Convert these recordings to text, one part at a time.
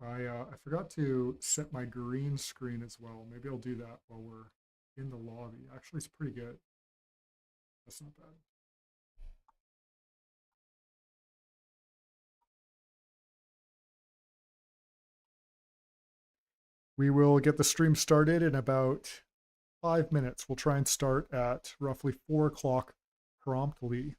I forgot to set my green screen as well. Maybe I'll do that while we're in the lobby. Actually, it's pretty good. That's not bad. We will get the stream started in about 5 minutes. We'll try and start at roughly 4 o'clock promptly.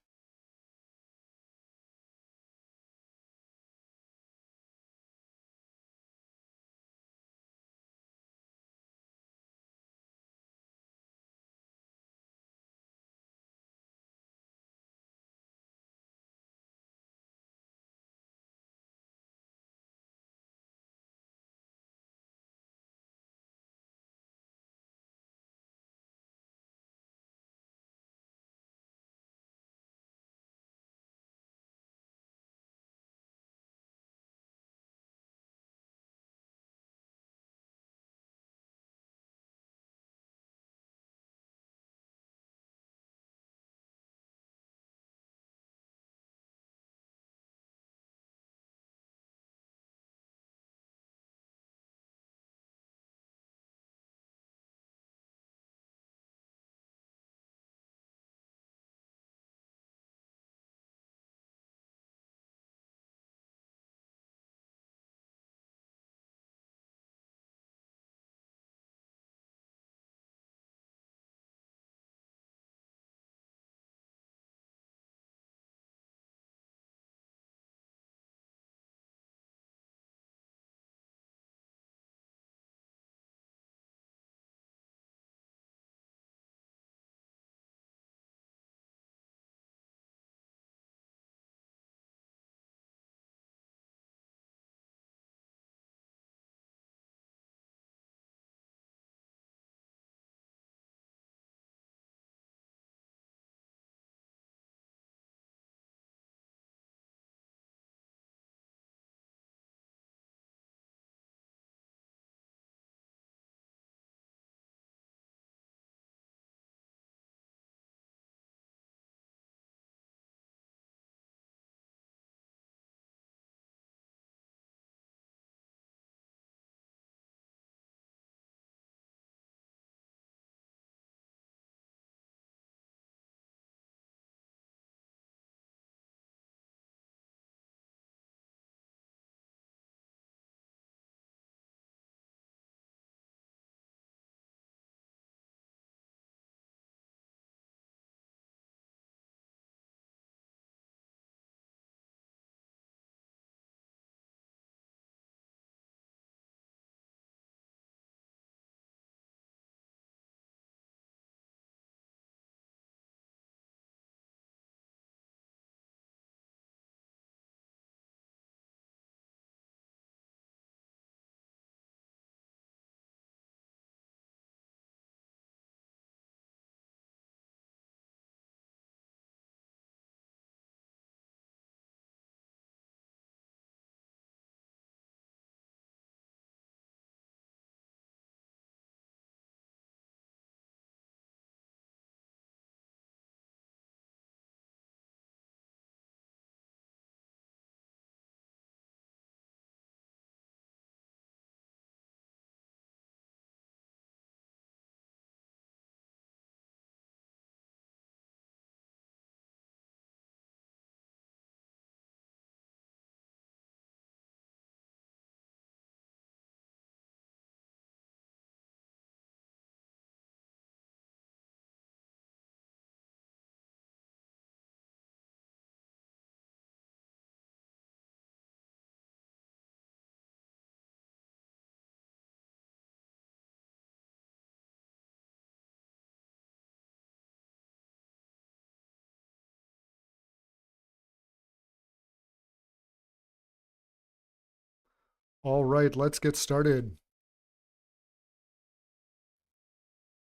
All right, let's get started.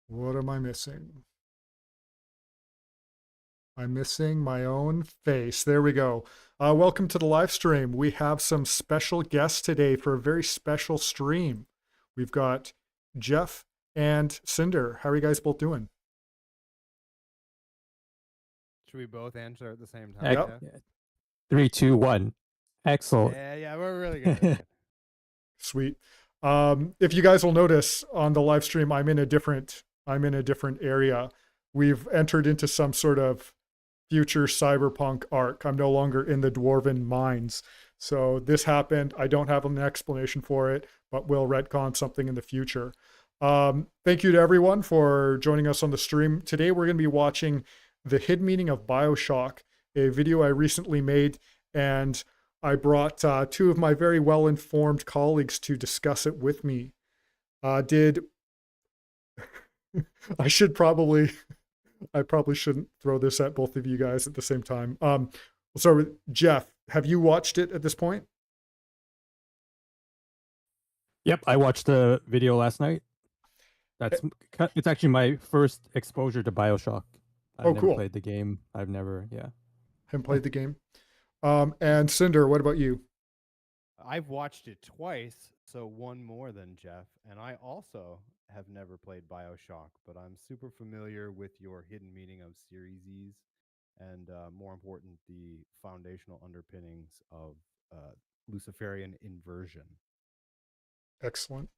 What am I missing? I'm missing my own face. There we go. Welcome to the live stream. We have some special guests today for a very special stream. We've got Jeff and Cinder. How are you guys both doing? Should we both answer at the same time? Yep. Yeah. 3, 2, 1. Excellent. Yeah, we're really good. Sweet. If you guys will notice on the live stream, I'm in a different area. We've entered into some sort of future cyberpunk arc. I'm no longer in the dwarven mines. So this happened. I don't have an explanation for it, but we'll retcon something in the future. Thank you to everyone for joining us on the stream. Today we're going to be watching The Hidden Meaning of Bioshock, a video I recently made, and I brought two of my very well-informed colleagues to discuss it with me. I probably shouldn't throw this at both of you guys at the same time. We'll start with Jeff. Have you watched it at this point? Yep, I watched the video last night. It's actually my first exposure to Bioshock. I've never played the game. Haven't played the game. And Cinder, what about you? I've watched it twice, so one more than Jeff, and I also have never played Bioshock, but I'm super familiar with your hidden meaning of series and more important, the foundational underpinnings of Luciferian inversion. Excellent.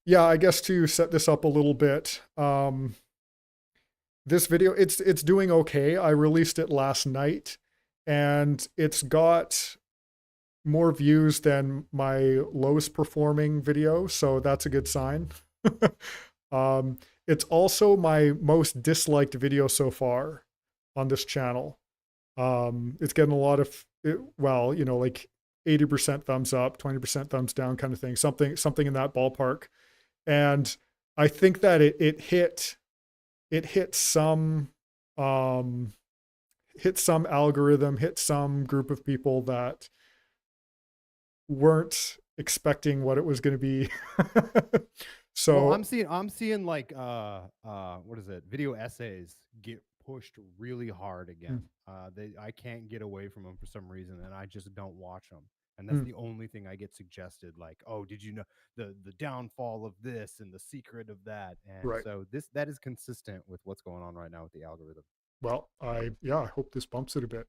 Yeah, I guess to set this up a little bit, this video, it's doing okay. I released it last night, and it's got more views than my lowest performing video, so that's a good sign. It's also my most disliked video so far on this channel. It's getting a lot of, like 80% thumbs up, 20% thumbs down kind of thing, something in that ballpark. And I think that it hit some algorithm, hit some group of people that weren't expecting what it was going to be. So well, I'm seeing like what is it? Video essays get pushed really hard again. I can't get away from them for some reason, and I just don't watch them. And that's the only thing I get suggested. Like, oh, did you know the downfall of this and the secret of that? And so that is consistent with what's going on right now with the algorithm. Well, I hope this bumps it a bit.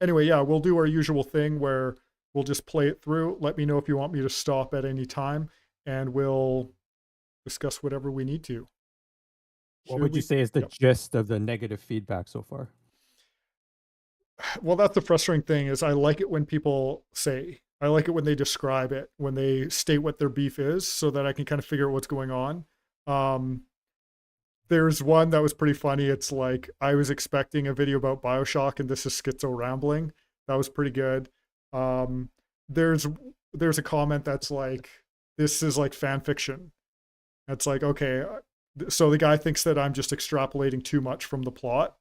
Anyway, yeah, we'll do our usual thing where we'll just play it through. Let me know if you want me to stop at any time, and we'll discuss whatever we need to. What would you say is the gist of the negative feedback so far? Well, that's the frustrating thing is I like it when people I like it when they describe it, when they state what their beef is so that I can kind of figure out what's going on. There's one that was pretty funny. It's like, I was expecting a video about Bioshock and this is schizo rambling. That was pretty good. There's a comment that's like, this is like fan fiction. It's like, okay, so the guy thinks that I'm just extrapolating too much from the plot,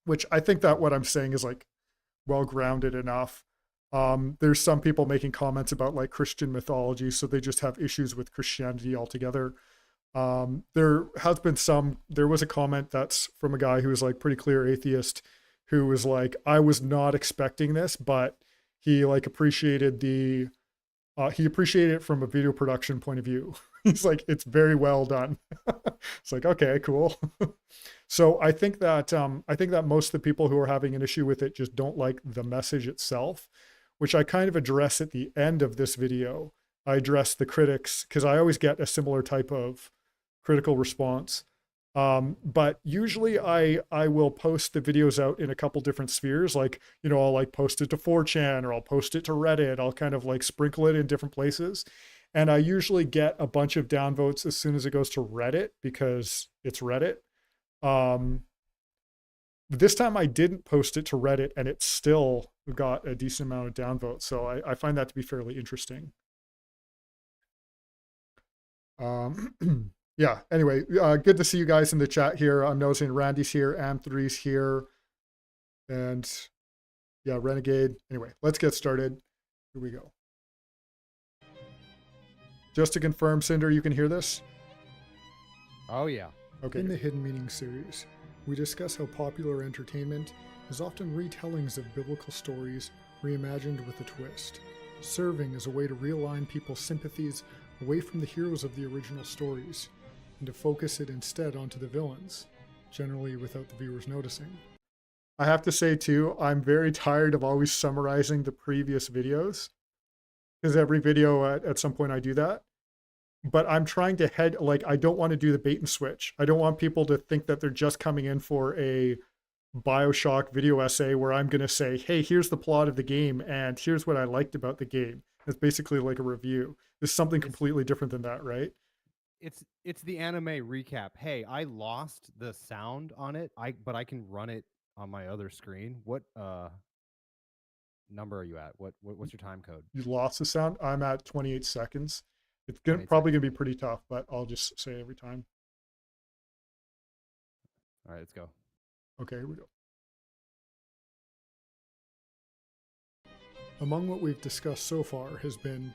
which I think that what I'm saying is like well-grounded enough. There's some people making comments about like Christian mythology, so they just have issues with Christianity altogether. There was a comment that's from a guy who was like pretty clear atheist, who was like, I was not expecting this, but he like appreciated it from a video production point of view. He's like, it's very well done. It's like, okay, cool. So I think that most of the people who are having an issue with it just don't like the message itself, which I kind of address at the end of this video. I address the critics because I always get a similar type of critical response. But usually I will post the videos out in a couple different spheres. Like, I'll like post it to 4chan or I'll post it to Reddit. I'll kind of like sprinkle it in different places. And I usually get a bunch of downvotes as soon as it goes to Reddit because it's Reddit. This time I didn't post it to Reddit and it still got a decent amount of downvotes. So I find that to be fairly interesting. Yeah, anyway, good to see you guys in the chat here. I'm noticing Randy's here, Am3's here, and yeah, Renegade. Anyway, let's get started. Here we go. Just to confirm, Cinder, you can hear this? Oh, yeah. Okay. In the Hidden Meaning series, we discuss how popular entertainment is often retellings of biblical stories reimagined with a twist, serving as a way to realign people's sympathies away from the heroes of the original stories, and to focus it instead onto the villains, generally without the viewers noticing. I have to say too, I'm very tired of always summarizing the previous videos because every video at some point I do that. But I'm trying to like, I don't want to do the bait and switch. I don't want people to think that they're just coming in for a Bioshock video essay where I'm going to say, hey, here's the plot of the game and here's what I liked about the game. It's basically like a review. This is something completely different than that, right? It's the anime recap. Hey, I lost the sound on it. But I can run it on my other screen. What number are you at? What's your time code? You lost the sound. I'm at 28 seconds. It's probably going to be pretty tough, but I'll just say every time. All right, let's go. Okay, here we go. Among what we've discussed so far has been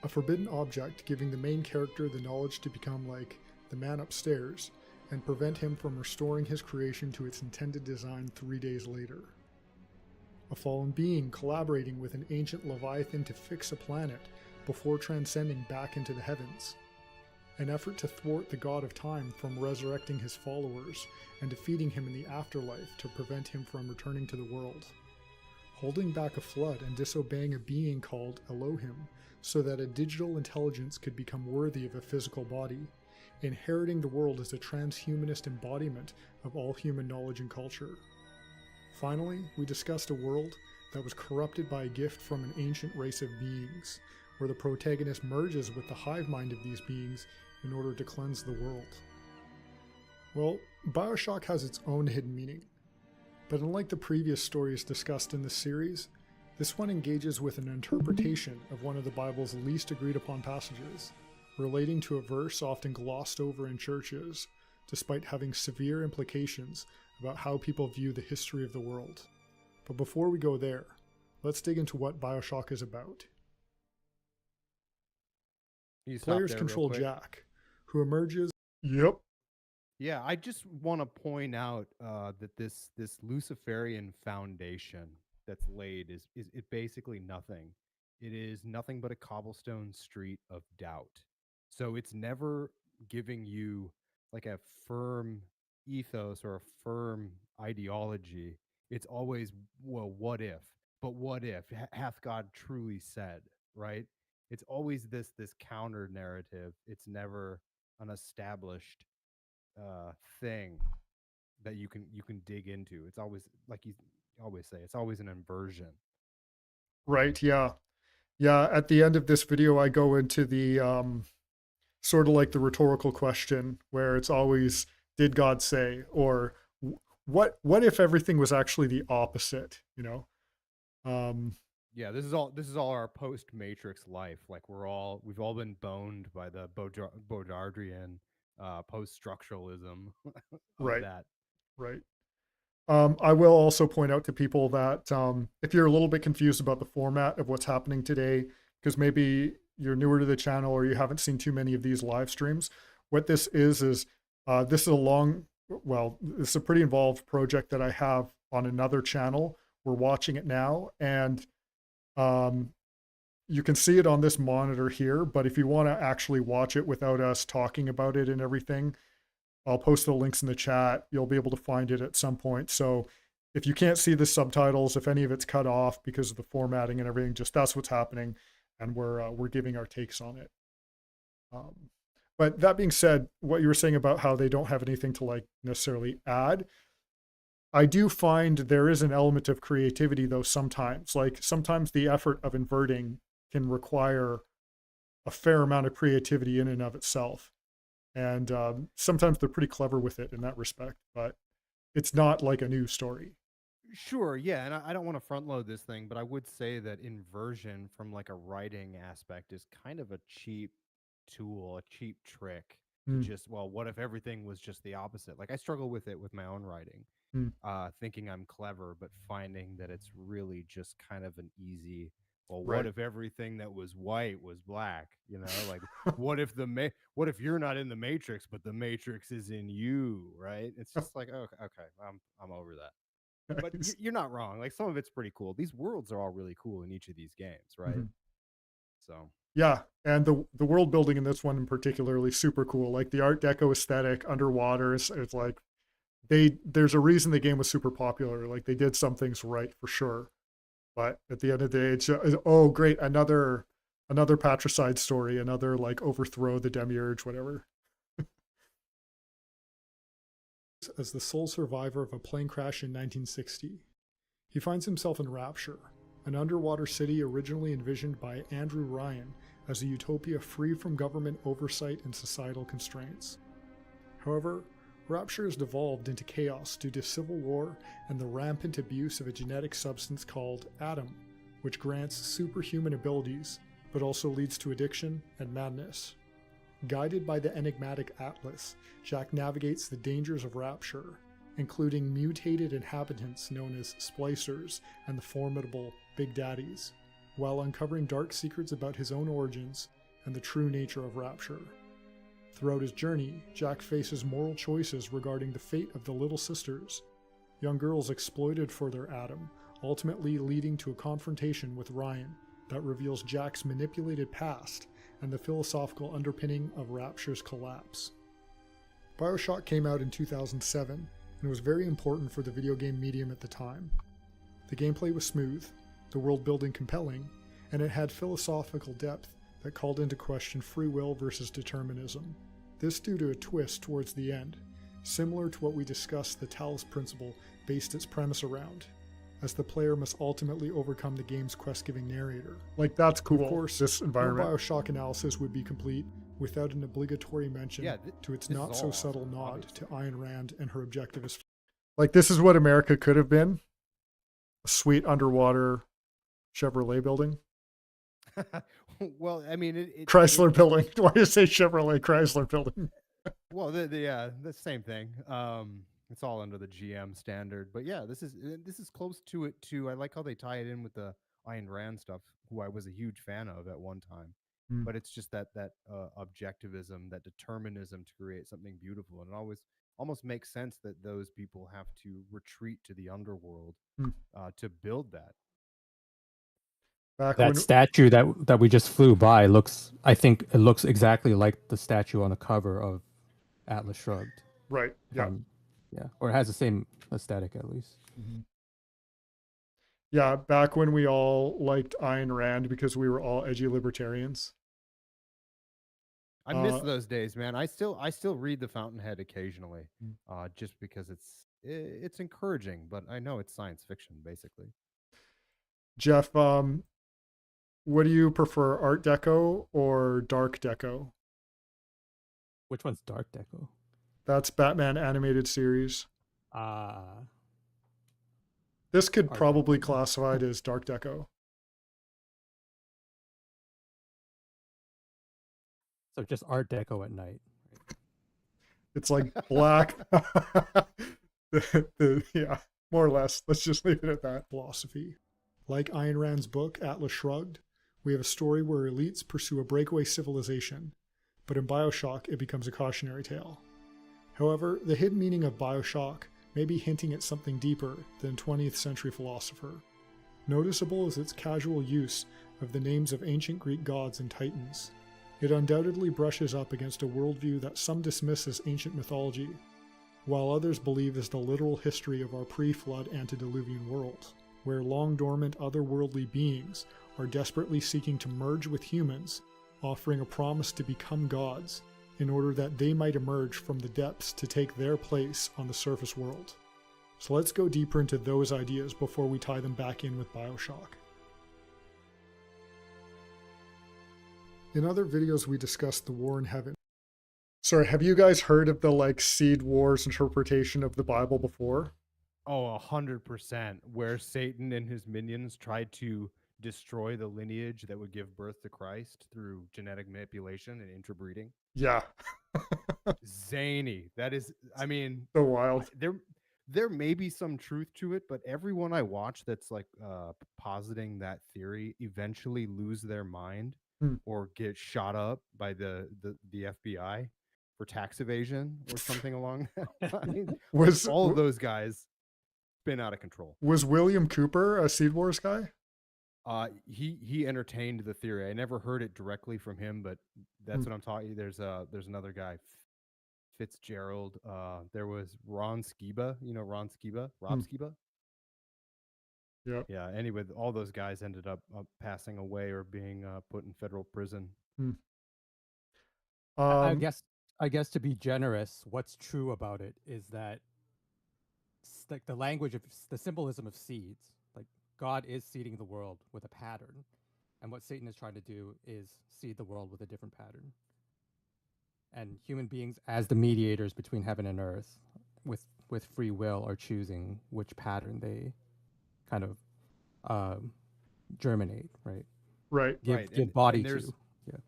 a forbidden object giving the main character the knowledge to become like the man upstairs and prevent him from restoring his creation to its intended design 3 days later. A fallen being collaborating with an ancient Leviathan to fix a planet before transcending back into the heavens. An effort to thwart the god of time from resurrecting his followers and defeating him in the afterlife to prevent him from returning to the world. Holding back a flood and disobeying a being called Elohim so that a digital intelligence could become worthy of a physical body. Inheriting the world as a transhumanist embodiment of all human knowledge and culture. Finally, we discussed a world that was corrupted by a gift from an ancient race of beings, where the protagonist merges with the hive mind of these beings in order to cleanse the world. Well, Bioshock has its own hidden meaning, but unlike the previous stories discussed in this series, this one engages with an interpretation of one of the Bible's least agreed upon passages, relating to a verse often glossed over in churches, despite having severe implications about how people view the history of the world. But before we go there, let's dig into what Bioshock is about. Players control Jack, who emerges... Yep. Yeah, I just want to point out that this Luciferian foundation that's laid is it basically nothing. It is nothing but a cobblestone street of doubt. So it's never giving you like a firm ethos or a firm ideology. It's always, well, what if? But what if? Hath God truly said, right? It's always this counter narrative. It's never an established thing that you can dig into. It's always, like you always say, it's always an inversion. Right, yeah. Yeah, at the end of this video, I go into the sort of like the rhetorical question where it's always, did God say? Or what if everything was actually the opposite, you know? Yeah, this is all our post Matrix life. Like we've all been boned by the Baudrillardian post structuralism right. that. Right. I will also point out to people that if you're a little bit confused about the format of what's happening today, because maybe you're newer to the channel or you haven't seen too many of these live streams, what this is this is it's a pretty involved project that I have on another channel. We're watching it now, and you can see it on this monitor here, but if you want to actually watch it without us talking about it and everything, I'll post the links in the chat. You'll be able to find it at some point. So if you can't see the subtitles, if any of it's cut off because of the formatting and everything, just that's what's happening, and we're giving our takes on it. But that being said, what you were saying about how they don't have anything to like necessarily add, I do find there is an element of creativity though sometimes. Like sometimes the effort of inverting can require a fair amount of creativity in and of itself. And sometimes they're pretty clever with it in that respect, but it's not like a new story. Sure, yeah, and I don't want to front load this thing, but I would say that inversion from like a writing aspect is kind of a cheap tool, a cheap trick to just, well, what if everything was just the opposite? Like I struggle with it with my own writing, thinking I'm clever, but finding that it's really just kind of an easy, well, what if everything that was white was black? You know, like what if what if you're not in the Matrix, but the Matrix is in you, right? It's just like, oh, okay, I'm over that. But you're not wrong. Like some of it's pretty cool. These worlds are all really cool in each of these games, right? So yeah, and the world building in this one in particularly super cool. Like the Art Deco aesthetic underwater is like there's a reason the game was super popular. Like they did some things right for sure, but at the end of the day, it's oh great, another patricide story, another like overthrow the demiurge, whatever. As the sole survivor of a plane crash in 1960, he finds himself in Rapture, an underwater city originally envisioned by Andrew Ryan as a utopia free from government oversight and societal constraints. However, Rapture has devolved into chaos due to civil war and the rampant abuse of a genetic substance called Adam, which grants superhuman abilities, but also leads to addiction and madness. Guided by the enigmatic Atlas, Jack navigates the dangers of Rapture, including mutated inhabitants known as Splicers and the formidable Big Daddies, while uncovering dark secrets about his own origins and the true nature of Rapture. Throughout his journey, Jack faces moral choices regarding the fate of the Little Sisters, young girls exploited for their Adam, ultimately leading to a confrontation with Ryan that reveals Jack's manipulated past and the philosophical underpinning of Rapture's collapse. Bioshock came out in 2007 and was very important for the video game medium at the time. The gameplay was smooth, the world building compelling, and it had philosophical depth that called into question free will versus determinism. This due to a twist towards the end, similar to what we discussed the Talos principle based its premise around, as the player must ultimately overcome the game's quest-giving narrator. Like, that's cool. Of course, this environment. No Bioshock analysis would be complete without an obligatory mention to its not-so-subtle nod to Ayn Rand and her objectivist. Like, this is what America could have been. A sweet underwater Chevrolet building. Well, I mean, Chrysler building. Why do you say Chevrolet Chrysler building? Well, the same thing. It's all under the GM standard, but yeah, this is close to it too. I like how they tie it in with the Ayn Rand stuff, who I was a huge fan of at one time. But it's just that objectivism, that determinism to create something beautiful, and it almost makes sense that those people have to retreat to the underworld to build that. That statue that we just flew by I think it looks exactly like the statue on the cover of Atlas Shrugged. Right. Yeah. Yeah. Or it has the same aesthetic at least. Mm-hmm. Yeah. Back when we all liked Ayn Rand because we were all edgy libertarians. I miss those days, man. I still read The Fountainhead occasionally, just because it's encouraging, but I know it's science fiction basically. Jeff, what do you prefer, Art Deco or Dark Deco? Which one's Dark Deco? That's Batman animated series. This could probably classified as Dark Deco. So just Art Deco at night. It's like black. Yeah, more or less. Let's just leave it at that. Philosophy. Like Ayn Rand's book, Atlas Shrugged, we have a story where elites pursue a breakaway civilization, but in Bioshock, it becomes a cautionary tale. However, the hidden meaning of Bioshock may be hinting at something deeper than 20th century philosopher. Noticeable is its casual use of the names of ancient Greek gods and titans. It undoubtedly brushes up against a worldview that some dismiss as ancient mythology, while others believe is the literal history of our pre-flood antediluvian world, where long-dormant otherworldly beings are desperately seeking to merge with humans, offering a promise to become gods, in order that they might emerge from the depths to take their place on the surface world. So let's go deeper into those ideas before we tie them back in with Bioshock. In other videos, we discussed the war in heaven. Sorry, have you guys heard of the Seed Wars interpretation of the Bible before? Oh, 100%. Where Satan and his minions tried to destroy the lineage that would give birth to Christ through genetic manipulation and interbreeding. Yeah. Zany. That is, I mean, so wild. There may be some truth to it, but everyone I watch that's positing that theory eventually lose their mind or get shot up by the FBI for tax evasion or something along that line. All of those guys been out of control. Was William Cooper a Seed Wars guy? He entertained the theory. I never heard it directly from him, but that's what I'm talking. There's another guy, Fitzgerald. There was Ron Skiba. You know Ron Skiba, Rob Skiba. Yep. Yeah. Anyway, all those guys ended up passing away or being put in federal prison. I guess to be generous, what's true about it is that like the language of the symbolism of seeds, like God is seeding the world with a pattern, and what Satan is trying to do is seed the world with a different pattern. And human beings, as the mediators between heaven and earth, with free will, are choosing which pattern they kind of germinate, right? Right. Give body to. Yeah.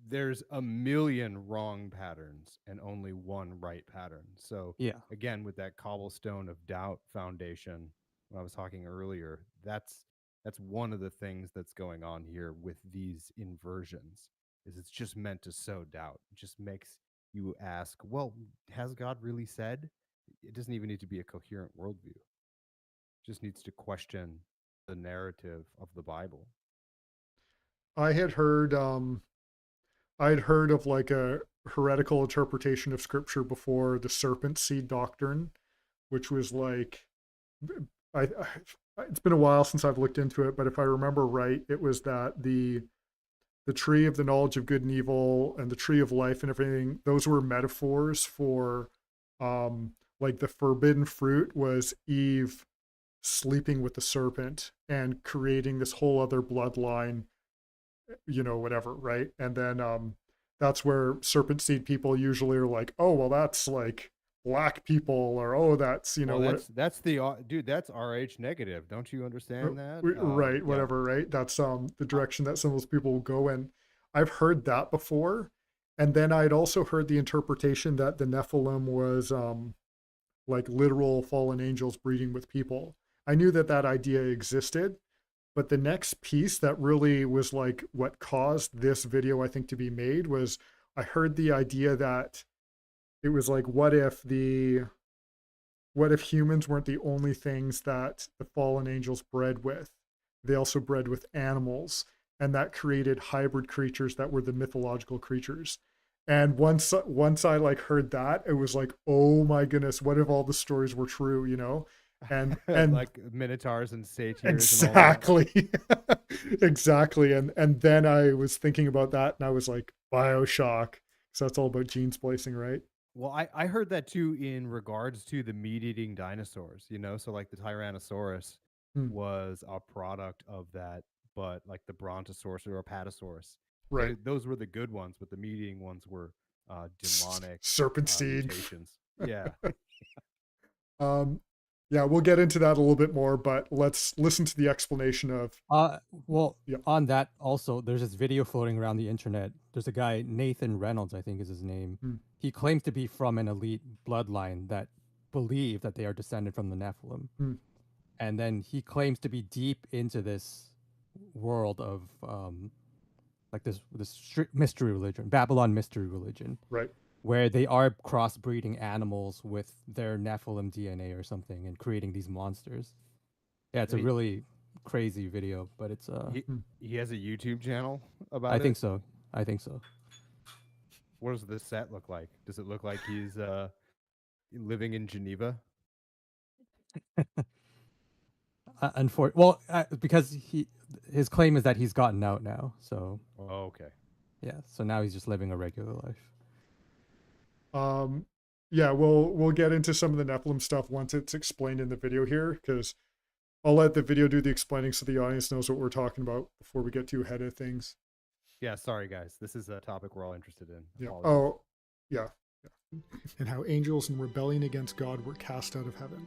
There's a million wrong patterns and only one right pattern. So yeah, again, with that cobblestone of doubt foundation, when I was talking earlier, that's one of the things that's going on here with these inversions. Is it's just meant to sow doubt. It just makes you ask, well, has God really said? It doesn't even need to be a coherent worldview. It just needs to question the narrative of the Bible. I had heard I'd heard of like a heretical interpretation of scripture before, the serpent seed doctrine, which was like, I it's been a while since I've looked into it, but if I remember right, it was that the tree of the knowledge of good and evil and the tree of life and everything, those were metaphors for like the forbidden fruit was Eve sleeping with the serpent and creating this whole other bloodline, whatever, right? And then that's where serpent seed people usually are like, oh, well, that's like black people, or oh, that's that's the dude, that's RH negative. Don't you understand that? Right, whatever, right? That's the direction that some of those people will go in. I've heard that before, and then I'd also heard the interpretation that the Nephilim was like literal fallen angels breeding with people. I knew that idea existed, but the next piece that really was like what caused this video, I think, to be made was I heard the idea that it was like, what if humans weren't the only things that the fallen angels bred with? They also bred with animals, and that created hybrid creatures that were the mythological creatures. And once I like heard that, it was like, oh my goodness, what if all the stories were true, And like minotaurs and satyrs. Exactly. And exactly. And then I was thinking about that, and I was like, Bioshock. So that's all about gene splicing, right? Well, I heard that too in regards to the meat-eating dinosaurs, so like the Tyrannosaurus was a product of that, but like the Brontosaurus or Apatosaurus, right? Those were the good ones, but the meat-eating ones were demonic serpent seed mutations. Yeah. Yeah, we'll get into that a little bit more, but let's listen to the explanation of. On that also, there's this video floating around the internet. There's a guy, Nathan Reynolds, I think is his name. He claims to be from an elite bloodline that believe that they are descended from the Nephilim. And then he claims to be deep into this world of like this mystery religion, Babylon mystery religion. Right. Where they are crossbreeding animals with their Nephilim DNA or something and creating these monsters. Yeah, it's a really crazy video, but it's he has a YouTube channel about it. I think so. What does this set look like? Does it look like he's living in Geneva? Because his claim is that he's gotten out now. So. Oh, okay. Yeah, so now he's just living a regular life. Yeah, we'll get into some of the Nephilim stuff once it's explained in the video here, because I'll let the video do the explaining so the audience knows what we're talking about before we get too ahead of things. Yeah, sorry guys. This is a topic we're all interested in. Yeah. Oh, yeah. And how angels in rebellion against God were cast out of heaven.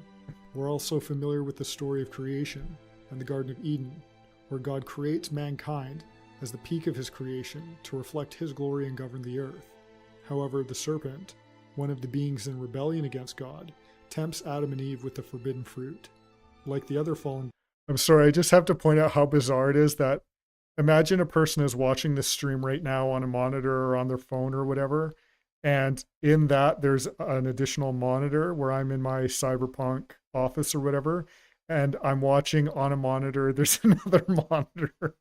We're also familiar with the story of creation and the Garden of Eden, where God creates mankind as the peak of his creation to reflect his glory and govern the earth. However, the serpent, one of the beings in rebellion against God, tempts Adam and Eve with the forbidden fruit. Like the other fallen... I'm sorry, I just have to point out how bizarre it is that imagine a person is watching this stream right now on a monitor or on their phone or whatever, and in that there's an additional monitor where I'm in my cyberpunk office or whatever, and I'm watching on a monitor, there's another monitor.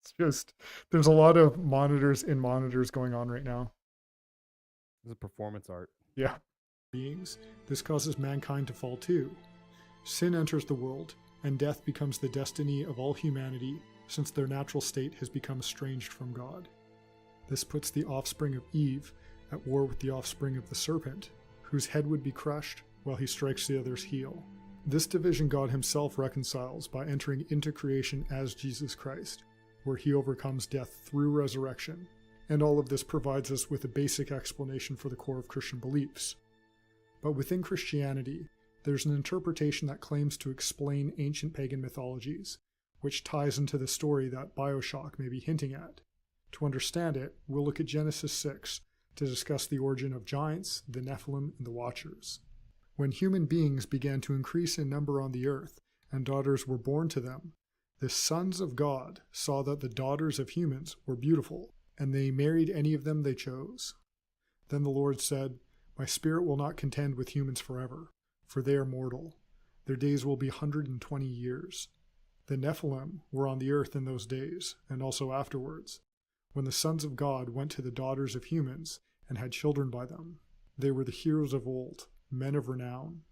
It's just, there's a lot of monitors in monitors going on right now. This is performance art. Yeah. Beings, this causes mankind to fall too. Sin enters the world, and death becomes the destiny of all humanity, since their natural state has become estranged from God. This puts the offspring of Eve at war with the offspring of the serpent, whose head would be crushed while he strikes the other's heel. This division God himself reconciles by entering into creation as Jesus Christ, where he overcomes death through resurrection. And all of this provides us with a basic explanation for the core of Christian beliefs. But within Christianity, there's an interpretation that claims to explain ancient pagan mythologies, which ties into the story that Bioshock may be hinting at. To understand it, we'll look at Genesis 6 to discuss the origin of giants, the Nephilim, and the Watchers. When human beings began to increase in number on the earth, and daughters were born to them, the sons of God saw that the daughters of humans were beautiful, and they married any of them they chose. Then the Lord said, "My spirit will not contend with humans forever, for they are mortal. Their days will be 120 years. The Nephilim were on the earth in those days, and also afterwards, when the sons of God went to the daughters of humans and had children by them. They were the heroes of old, men of renown.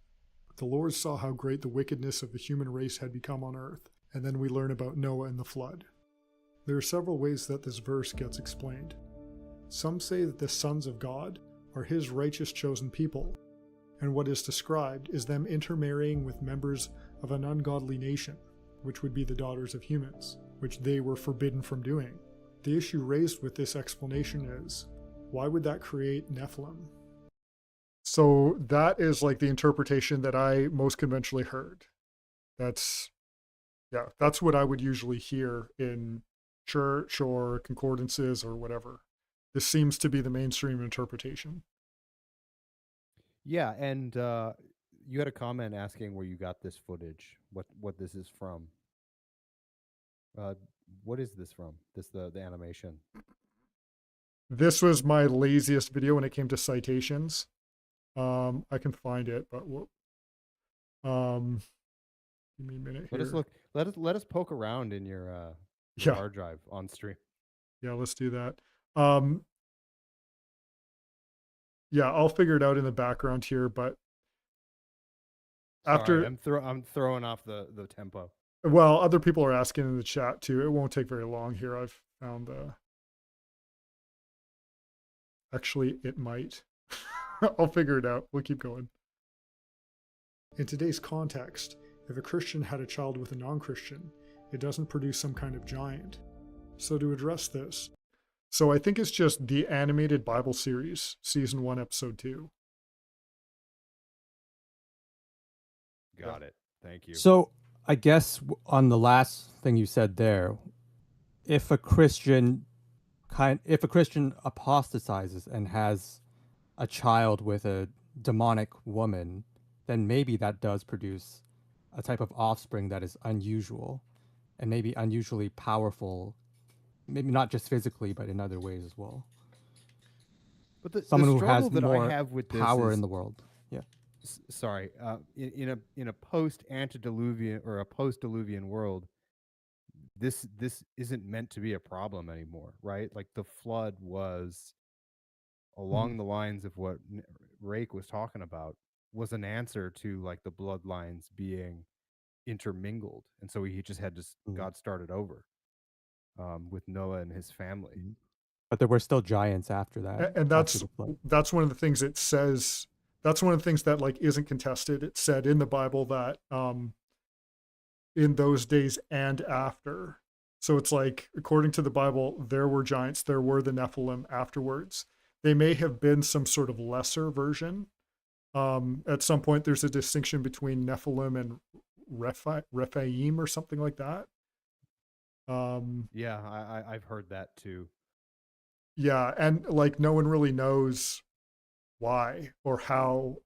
The Lord saw how great the wickedness of the human race had become on earth, and then we learn about Noah and the flood. There are several ways that this verse gets explained. Some say that the sons of God are his righteous chosen people, and what is described is them intermarrying with members of an ungodly nation, which would be the daughters of humans, which they were forbidden from doing. The issue raised with this explanation is, why would that create Nephilim? So that is like the interpretation that I most conventionally heard. That's what I would usually hear in church or concordances or whatever. This seems to be the mainstream interpretation. Yeah, and you had a comment asking where you got this footage, what this is from. What is this from? The animation. This was my laziest video when it came to citations. I can find it, but give me a minute here. Let us look. Let us poke around in your Yeah. hard drive on stream. Yeah, let's do that. Yeah, I'll figure it out in the background here, but after Sorry, I'm throwing off the tempo. Well, other people are asking in the chat too. It won't take very long here. I've found actually it might. I'll figure it out. We'll keep going. In today's context, if a Christian had a child with a non-Christian, it doesn't produce some kind of giant. So to address this, so I think it's just the animated Bible series, season 1, episode 2. Got it. Thank you. So I guess on the last thing you said there, if a Christian apostatizes and has a child with a demonic woman, then maybe that does produce a type of offspring that is unusual and maybe unusually powerful, maybe not just physically, but in other ways as well. But someone the who has that more I have with this power is, in the world. Yeah. Sorry, in a post-antediluvian or a post-diluvian world, this isn't meant to be a problem anymore, right? Like the flood was along the lines of what Rake was talking about, was an answer to like the bloodlines being intermingled, and so he just had to God started over with Noah and his family. But there were still giants after that, and that's one of the things it says. That's one of the things that like isn't contested. It said in the Bible that in those days and after. So it's like, according to the Bible, there were giants, there were the Nephilim afterwards. They may have been some sort of lesser version. At some point, there's a distinction between Nephilim and Rephaim or something like that. Yeah, I've heard that too. Yeah, and like no one really knows why or how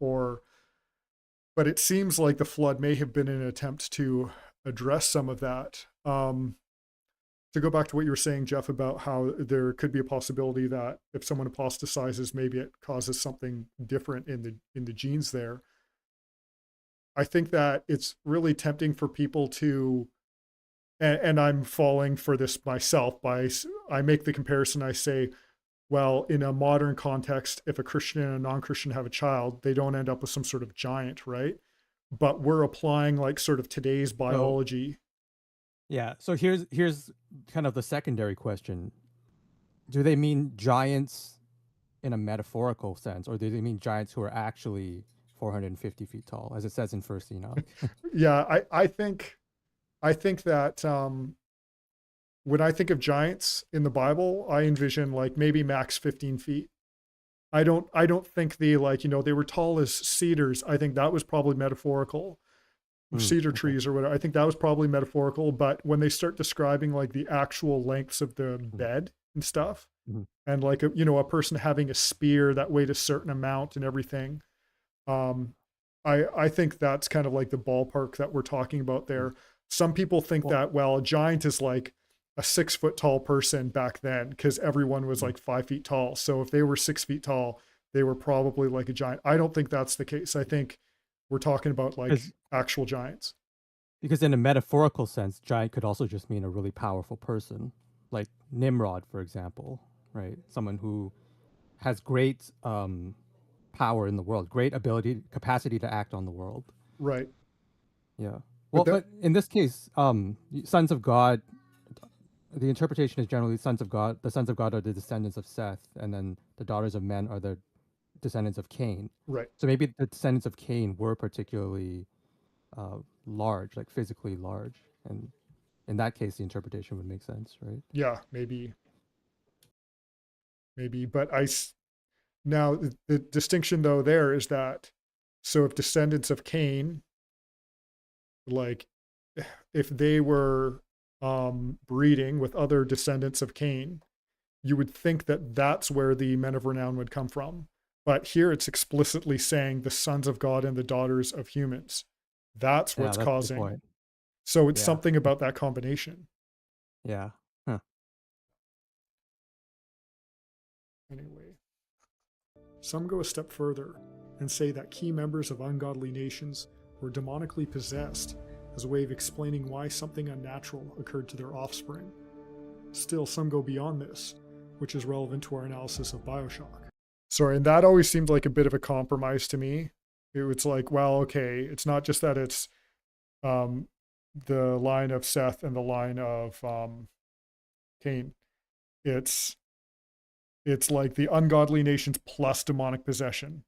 but it seems like the flood may have been an attempt to address some of that. To go back to what you were saying, Jeff, about how there could be a possibility that if someone apostatizes, maybe it causes something different in the genes there. I think that it's really tempting for people to, and I'm falling for this myself, I make the comparison, I say, well, in a modern context, if a Christian and a non-Christian have a child, they don't end up with some sort of giant, right? But we're applying like sort of today's So biology. yeah, so here's kind of the secondary question. Do they mean giants in a metaphorical sense, or do they mean giants who are actually 450 feet tall, as it says in First Enoch? Yeah, I think that when I think of giants in the Bible, I envision like maybe max 15 feet. I don't think the like, they were tall as cedars. I think that was probably metaphorical. Cedar Okay. trees or whatever. I think that was probably metaphorical, but when they start describing like the actual lengths of the Mhm, bed and stuff, mhm. and like a person having a spear that weighed a certain amount and everything, um, I think that's kind of like the ballpark that we're talking about Mm. there. Some people think Well, that, well, a giant is like a 6 foot tall person back then because everyone was mm, like 5 feet tall. So if they were 6 feet tall, they were probably like a giant. I don't think that's the case. I think we're talking about like because actual giants. because in a metaphorical sense, giant could also just mean a really powerful person, like Nimrod, for example, right? Someone who has great power in the world, great ability, capacity to act on the world. Right. Yeah. But Well, that, but in this case, sons of God, the interpretation is generally sons of God. The sons of God are the descendants of Seth, and then the daughters of men are the descendants of Cain. right. So maybe the descendants of Cain were particularly large, like physically large, and in that case, the interpretation would make sense, right? Yeah, maybe. But now the distinction though there is that, so if descendants of Cain, like if they were breeding with other descendants of Cain, you would think that that's where the men of renown would come from. But here it's explicitly saying the sons of God and the daughters of humans. That's Yeah, what's that's a good causing. point. So it's Yeah, something about that combination. yeah. Huh. Anyway, some go a step further and say that key members of ungodly nations were demonically possessed as a way of explaining why something unnatural occurred to their offspring. Still, some go beyond this, which is relevant to our analysis of Bioshock. Sorry, and that always seemed like a bit of a compromise to me. It was like, well, okay, it's not just that it's um, the line of Seth and the line of Cain. It's it's like the ungodly nations plus demonic possession.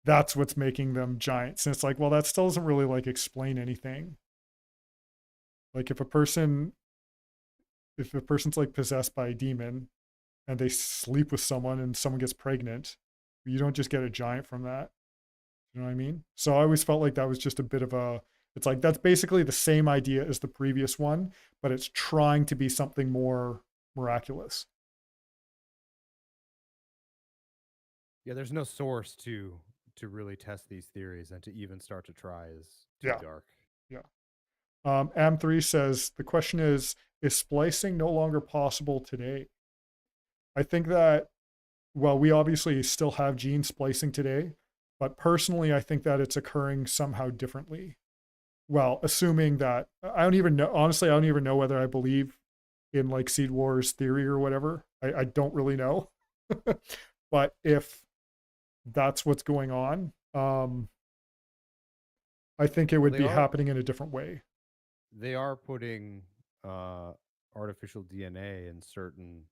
That's what's making them giants. And it's like, well, that still doesn't really like explain anything. Like if a person's like possessed by a demon and they sleep with someone and someone gets pregnant, you don't just get a giant from that. You know what I mean? So I always felt like that was just a bit of a, it's like that's basically the same idea as the previous one, but it's trying to be something more miraculous. Yeah, there's no source to really test these theories, and to even start to try is too Yeah. dark. Yeah. Am3 says the question is splicing no longer possible today? I think that, well, we obviously still have gene splicing today, but personally, I think that it's occurring somehow differently. Well, assuming that, I don't even know, honestly, I don't even know whether I believe in like Seed Wars theory or whatever. I don't really know. But if that's what's going on, I think it Well, would be happening in a different way. they are putting artificial DNA in certain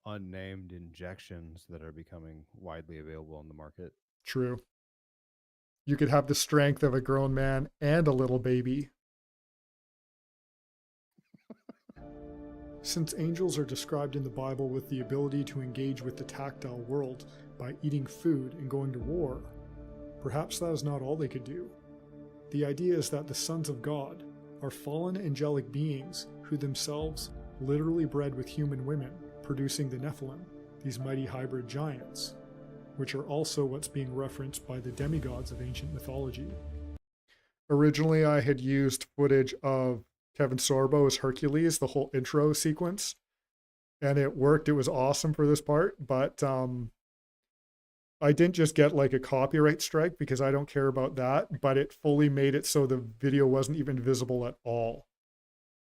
unnamed injections that are becoming widely available on the market. True. You could have the strength of a grown man and a little baby. Since angels are described in the Bible with the ability to engage with the tactile world by eating food and going to war, perhaps that is not all they could do. The idea is that the sons of God are fallen angelic beings who themselves literally bred with human women, producing the Nephilim, these mighty hybrid giants, which are also what's being referenced by the demigods of ancient mythology. Originally, I had used footage of Kevin Sorbo as Hercules, the whole intro sequence, and it worked. It was awesome for this part, but I didn't just get like a copyright strike because I don't care about that, but it fully made it so the video wasn't even visible at all.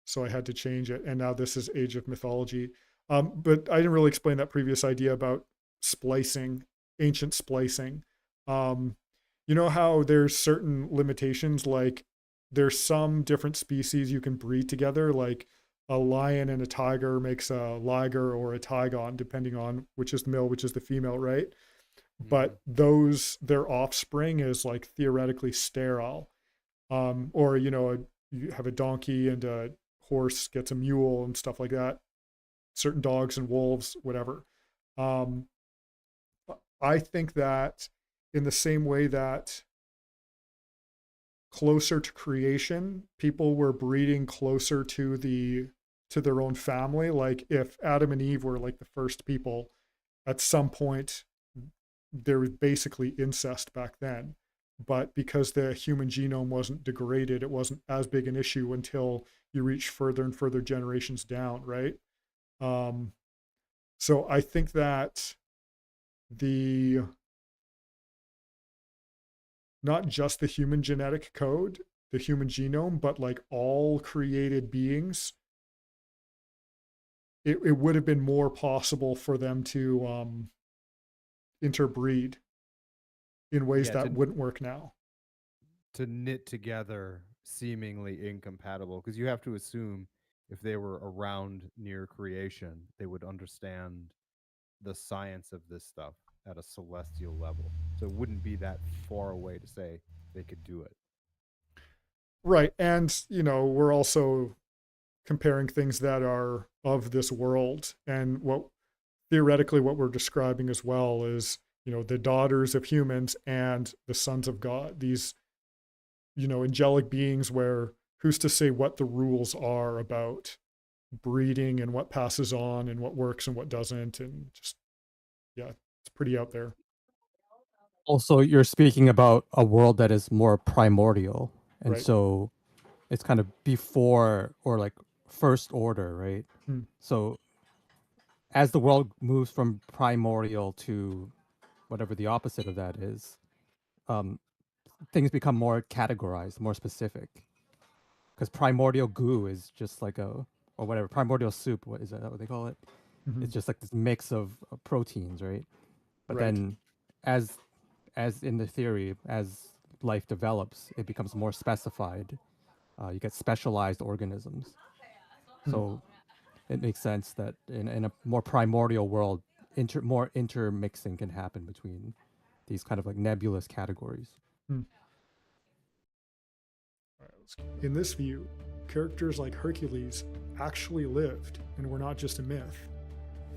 So I had to change it, and now this is Age of Mythology. But I didn't really explain that previous idea about splicing, ancient splicing. Um, you know how there's certain limitations, like there's some different species you can breed together, like a lion and a tiger makes a liger or a tigon, depending on which is the male, which is the female, right? Mhm. But those, their offspring is like theoretically sterile. Or, you know, you have a donkey and a horse gets a mule and stuff like that. Certain dogs and wolves, whatever. Um, I think that in the same way that closer to creation, people were breeding closer to their own family. Like if Adam and Eve were like the first people, at some point there was basically incest back then. But because the human genome wasn't degraded, it wasn't as big an issue until you reach further and further generations down, right? Um, so I think that the not just the human genetic code, the human genome, but like all created beings, it would have been more possible for them to interbreed in ways Yeah, that wouldn't work now. to knit together seemingly incompatible, because you have to assume if they were around near creation, they would understand the science of this stuff at a celestial level. So it wouldn't be that far away to say they could do it. Right. And, you know, we're also comparing things that are of this world. And what theoretically what we're describing as well is, you know, the daughters of humans and the sons of God, these, you know, angelic beings where who's to say what the rules are about breeding and what passes on and what works and what doesn't. And just, yeah, it's pretty out there. Also, you're speaking about a world that is more primordial, and Right. so it's kind of before or like first order, right? Hmm. So as the world moves from primordial to whatever the opposite of that is, um, things become more categorized, more specific. Because primordial goo is just like a, or whatever, primordial soup, what is that what they call it? Mm-hmm. It's just like this mix of proteins, right? But Right. then as as in the theory, as life develops, it becomes more specified. You get specialized organisms. Hmm. So it makes sense that in a more primordial world, more intermixing can happen between these kind of like nebulous categories. Hmm. All right, in this view, characters like Hercules actually lived and were not just a myth.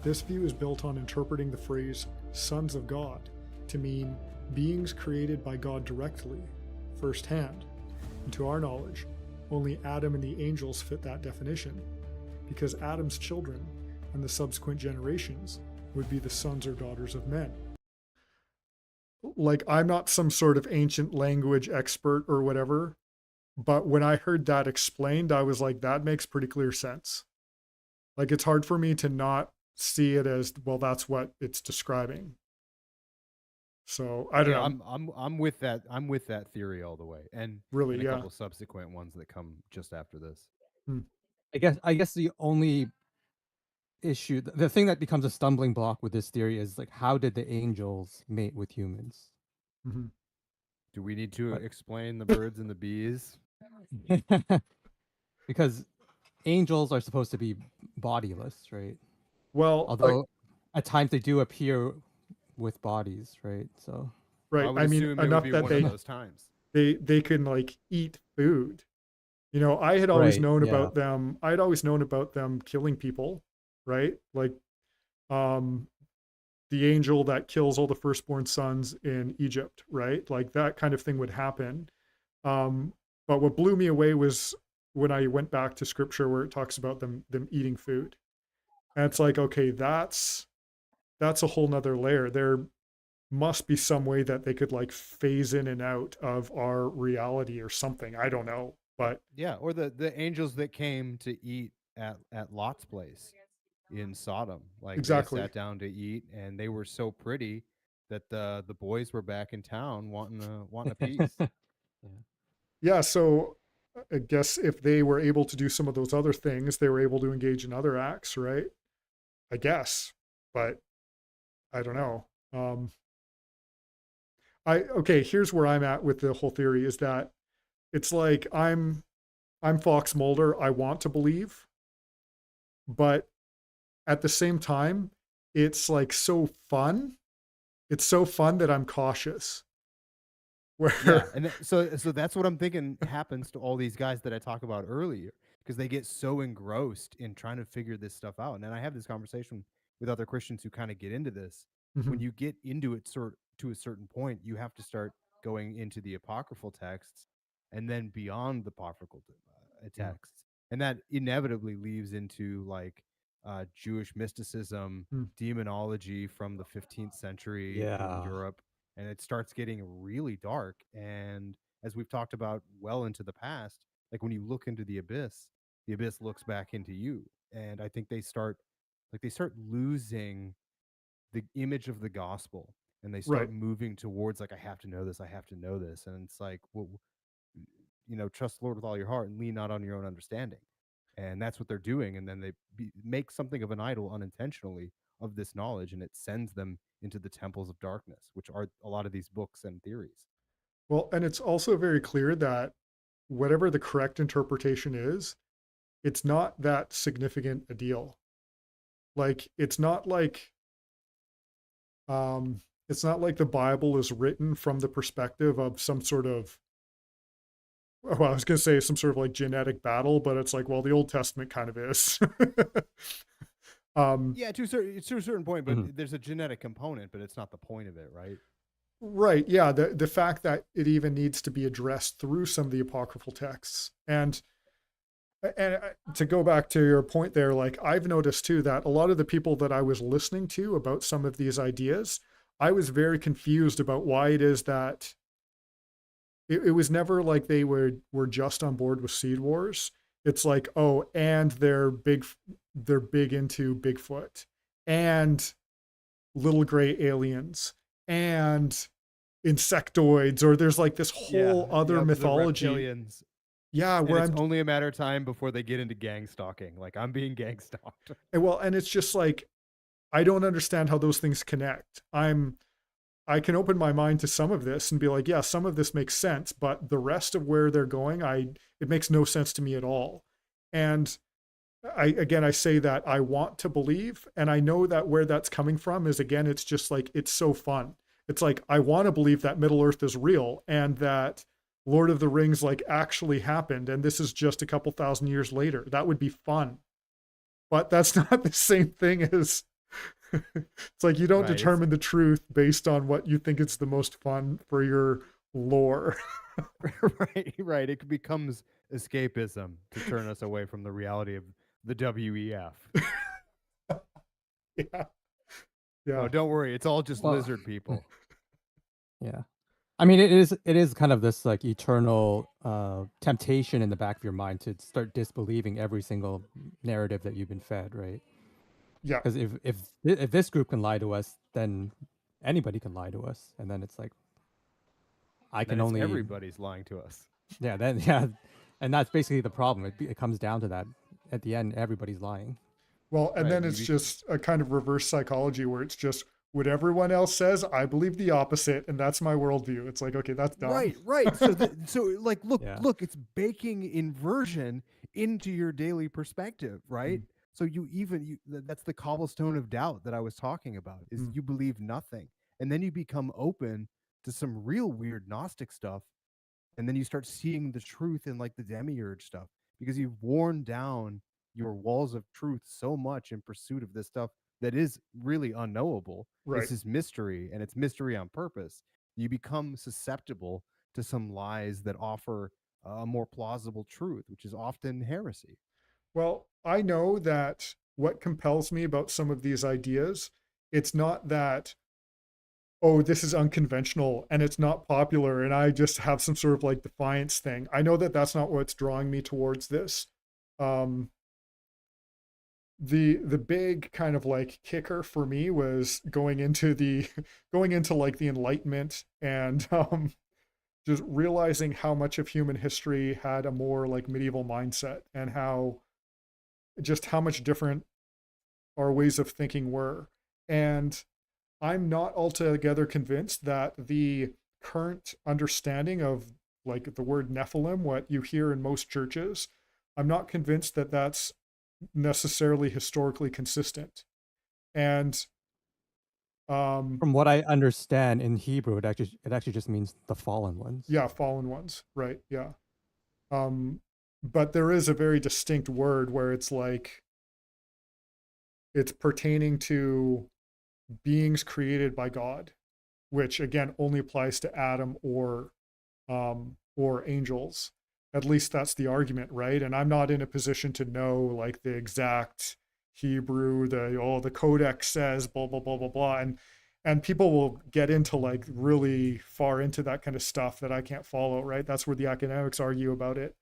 This view is built on interpreting the phrase sons of God to mean beings created by God directly, firsthand. And to our knowledge, only Adam and the angels fit that definition, because Adam's children and the subsequent generations would be the sons or daughters of men. Like, I'm not some sort of ancient language expert or whatever, but when I heard that explained, I was like, that makes pretty clear sense. Like, it's hard for me to not see it as, well, that's what it's describing. So I don't Yeah, know. I'm with that. I'm with that theory all the way, Really, and a yeah. couple subsequent ones that come just after this. Hmm. I guess the only issue, the thing that becomes a stumbling block with this theory is like, how did the angels mate with humans? Mm-hmm. Do we need to But explain the birds and the bees? because angels are supposed to be bodiless, right? Well, Although at times they do appear with bodies, right? So I right. would I mean, assume it would enough be that one of those times. they can like eat food. You know, I had always right, known yeah. about them. I'd always known about them killing people, right? Like, um, the angel that kills all the firstborn sons in Egypt, right? Like that kind of thing would happen. Um, but what blew me away was when I went back to scripture where it talks about them eating food. And it's like, okay, that's a whole nother layer. There must be some way that they could like phase in and out of our reality or something. I don't know. But Yeah, or the angels that came to eat at Lot's place in Sodom. Like they exactly. sat down to eat, and they were so pretty that the boys were back in town wanting a piece. Yeah. Yeah, so I guess if they were able to do some of those other things, they were able to engage in other acts, right? I guess. But I don't know. Okay, here's where I'm at with the whole theory is that it's like I'm Fox Mulder. I want to believe, but at the same time, it's like so fun. It's so fun that I'm cautious. Yeah, Where and so that's what I'm thinking happens to all these guys that I talked about earlier because they get so engrossed in trying to figure this stuff out. And then I have this conversation with other Christians who kind of get into this. When Mhm. you get into it to a certain point, you have to start going into the apocryphal texts and then beyond the apocryphal Yeah. texts. And that inevitably leads into like Jewish mysticism, Mm. demonology from the 15th century in Yeah. Europe, and it starts getting really dark. And as we've talked about well into the past, like when you look into the abyss looks back into you. And I think they start losing the image of the gospel, and they Right. start moving towards like, I have to know this, I have to know this. And it's like, well, trust the Lord with all your heart and lean not on your own understanding. And that's what they're doing. And then make something of an idol unintentionally of this knowledge, and it sends them into the temples of darkness, which are a lot of these books and theories. Well, and it's also very clear that whatever the correct interpretation is, it's not that significant a deal. Like um it's not like the Bible is written from the perspective of some sort of, well, I was going to say some sort of like genetic battle, but it's like, well, the Old Testament kind of is. um Yeah, to a certain point, but Mhm. there's a genetic component, but it's not the point of it, right? right, yeah, the fact that it even needs to be addressed through some of the apocryphal texts. And to go back to your point there, like I've noticed too that a lot of the people that I was listening to about some of these ideas, I was very confused about why it is that it was never like they were just on board with Seed Wars. It's like, oh, and they're big into Bigfoot and little gray aliens and insectoids, or there's like this Yeah, whole other yeah, the mythology. reptilians. Yeah, And where it's I'm only a matter of time before they get into gang stalking. Like, I'm being gang stalked. well, and it's just like I don't understand how those things connect. I can open my mind to some of this and be like, yeah, some of this makes sense, but the rest of where they're going, it makes no sense to me at all. And I say that I want to believe, and I know that where that's coming from is, again, it's just like it's so fun. It's like I want to believe that Middle Earth is real and that Lord of the Rings like actually happened, and this is just a couple thousand years later. That would be fun, but that's not the same thing as it's like you don't Right. It's determine the truth based on what you think is the most fun for your lore. right. It becomes escapism to turn us away from the reality of the WEF. Yeah. Oh, Yeah. don't worry. It's all just Well, lizard people. yeah. I mean, it is kind of this like eternal temptation in the back of your mind to start disbelieving every single narrative that you've been fed, right? Yeah. Because if this group can lie to us, then anybody can lie to us, and then it's like I Then can it's only everybody's lying to us. yeah, and that's basically the problem. It comes down to that. At the end, everybody's lying. Well, and Right. then And it's just a kind of reverse psychology where it's just what everyone else says, I believe the opposite, and that's my worldview. It's like, okay, that's dumb. right. So like Yeah. look, it's baking inversion into your daily perspective, right? Mm, So that's the cobblestone of doubt that I was talking about, is mm, you believe nothing. And then you become open to some real weird Gnostic stuff, and then you start seeing the truth in like the demiurge stuff because you've worn down your walls of truth so much in pursuit of this stuff that is really unknowable. right. This is mystery, and it's mystery on purpose. You become susceptible to some lies that offer a more plausible truth, which is often heresy. Well, I know that what compels me about some of these ideas, it's not that, oh, this is unconventional and it's not popular and I just have some sort of like defiance thing. I know that that's not what's drawing me towards this. Um, the big kind of like kicker for me was going into the going into like the Enlightenment and just realizing how much of human history had a more like medieval mindset and how much different our ways of thinking were. And I'm not altogether convinced that the current understanding of like the word Nephilim, what you hear in most churches, I'm not convinced that that's necessarily historically consistent. And From what I understand in Hebrew, it actually just means the fallen ones. yeah, fallen ones, right? Yeah. But there is a very distinct word where it's like it's pertaining to beings created by God, which again only applies to Adam or angels. At least that's the argument, right? And I'm not in a position to know like the exact Hebrew, the codex says blah blah blah blah blah, and people will get into like really far into that kind of stuff that I can't follow, right? That's where the academics argue about it.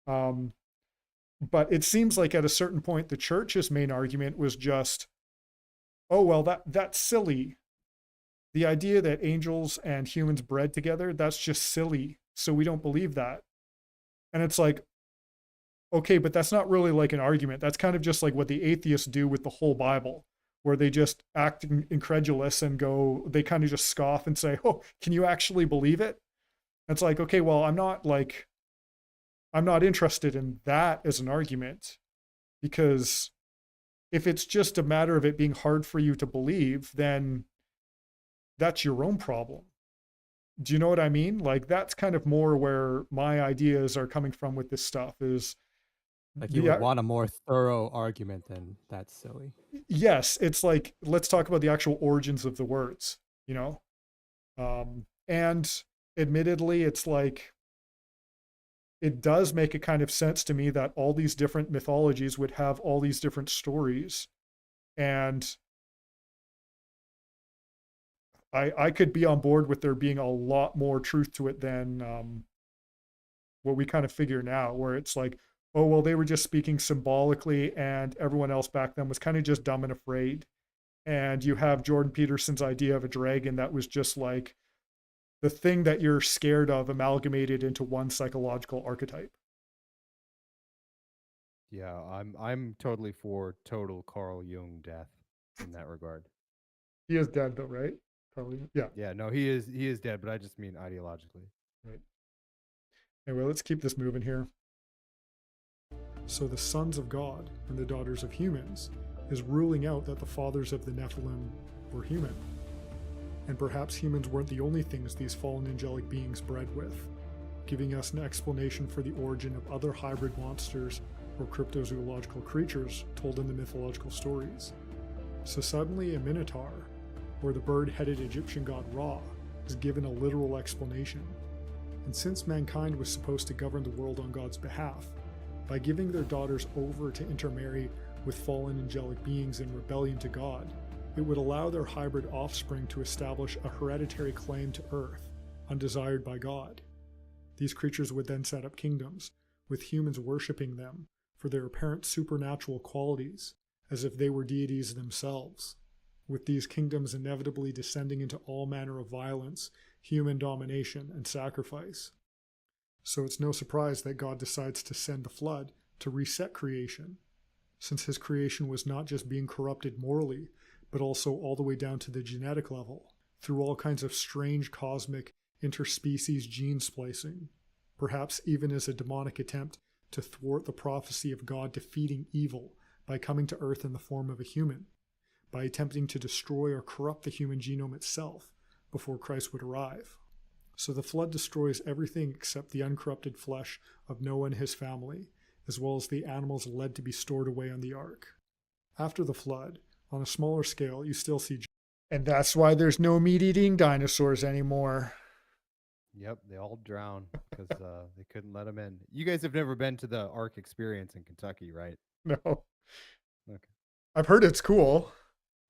Um, but it seems like at a certain point, the church's main argument was just, oh well, that's silly. The idea that angels and humans bred together, that's just silly. So we don't believe that. And it's like, okay, but that's not really like an argument. That's kind of just like what the atheists do with the whole Bible, where they just act incredulous and go, they kind of just scoff and say, oh, can you actually believe it? And it's like, okay, well, I'm not interested in that as an argument, because if it's just a matter of it being hard for you to believe, then that's your own problem. Do you know what I mean? Like that's kind of more where my ideas are coming from with this stuff is Like you would want a more thorough argument than that's silly. yes, it's like let's talk about the actual origins of the words, you know? And admittedly, it's like it does make a kind of sense to me that all these different mythologies would have all these different stories. And I could be on board with there being a lot more truth to it than what we kind of figure now, where it's like, oh, well, they were just speaking symbolically, and everyone else back then was kind of just dumb and afraid. And you have Jordan Peterson's idea of a dragon that was just like the thing that you're scared of amalgamated into one psychological archetype. Yeah, I'm totally for total Carl Jung death in that regard. He is dead, though, right? Probably. Yeah. Yeah, no, he is dead, but I just mean ideologically. Right. Anyway, let's keep this moving here. So the sons of God and the daughters of humans is ruling out that the fathers of the Nephilim were human. And perhaps humans weren't the only things these fallen angelic beings bred with, giving us an explanation for the origin of other hybrid monsters or cryptozoological creatures told in the mythological stories. So suddenly a minotaur, or the bird-headed Egyptian god Ra, is given a literal explanation. And since mankind was supposed to govern the world on God's behalf, by giving their daughters over to intermarry with fallen angelic beings in rebellion to God, it would allow their hybrid offspring to establish a hereditary claim to Earth, undesired by God. These creatures would then set up kingdoms, with humans worshipping them for their apparent supernatural qualities, as if they were deities themselves, with these kingdoms inevitably descending into all manner of violence, human domination, and sacrifice. So it's no surprise that God decides to send the flood to reset creation, since his creation was not just being corrupted morally, but also all the way down to the genetic level, through all kinds of strange cosmic interspecies gene splicing, perhaps even as a demonic attempt to thwart the prophecy of God defeating evil by coming to Earth in the form of a human, by attempting to destroy or corrupt the human genome itself before Christ would arrive. So the flood destroys everything except the uncorrupted flesh of Noah and his family, as well as the animals led to be stored away on the ark. After the flood, on a smaller scale, you still see. And that's why there's no meat-eating dinosaurs anymore. Yep, they all drown because they couldn't let them in. You guys have never been to the Ark Experience in Kentucky, right? No. Okay. I've heard it's cool.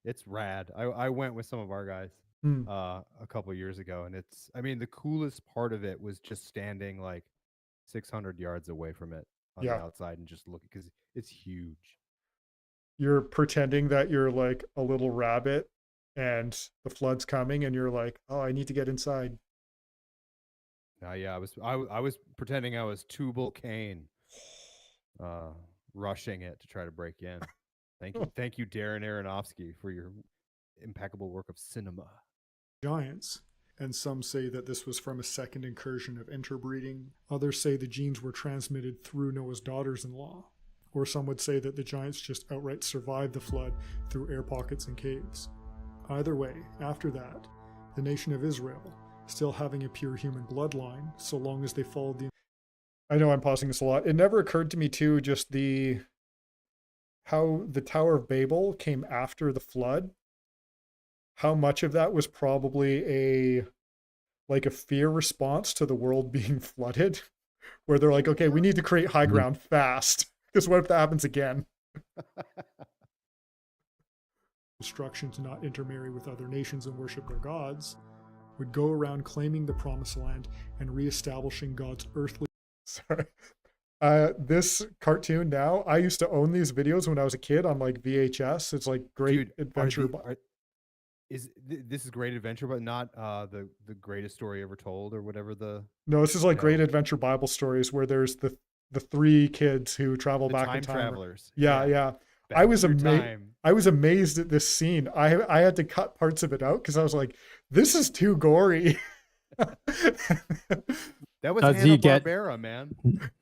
It's rad. I went with some of our guys a couple of years ago, and the coolest part of it was just standing like 600 yards away from it on the outside and just looking, because it's huge. You're pretending that you're like a little rabbit and the flood's coming and you're like, oh, I need to get inside. Yeah, I was pretending I was Tubal Cain, rushing it to try to break in. Thank you, Darren Aronofsky, for your impeccable work of cinema. Giants, and some say that this was from a second incursion of interbreeding. Others say the genes were transmitted through Noah's daughters-in-law. Or some would say that the giants just outright survived the flood through air pockets and caves. Either way, after that, the nation of Israel, still having a pure human bloodline, so long as they followed the... I know I'm pausing this a lot. It never occurred to me too, just how the Tower of Babel came after the flood. How much of that was probably a fear response to the world being flooded, where they're like, okay, we need to create high ground fast, because what if that happens again? Instruction to not intermarry with other nations and worship their gods would go around claiming the promised land and reestablishing God's earthly... Sorry. This cartoon now, I used to own these videos when I was a kid on like VHS. It's like Great Adventure. This is Great Adventure, but not the greatest story ever told or whatever the... No, this is like Great Adventure Bible stories where there's the three kids who travel back in time. Travelers. Yeah. I was amazed at this scene. I had to cut parts of it out because I was like, this is too gory. That was Hanna-Barbera, man.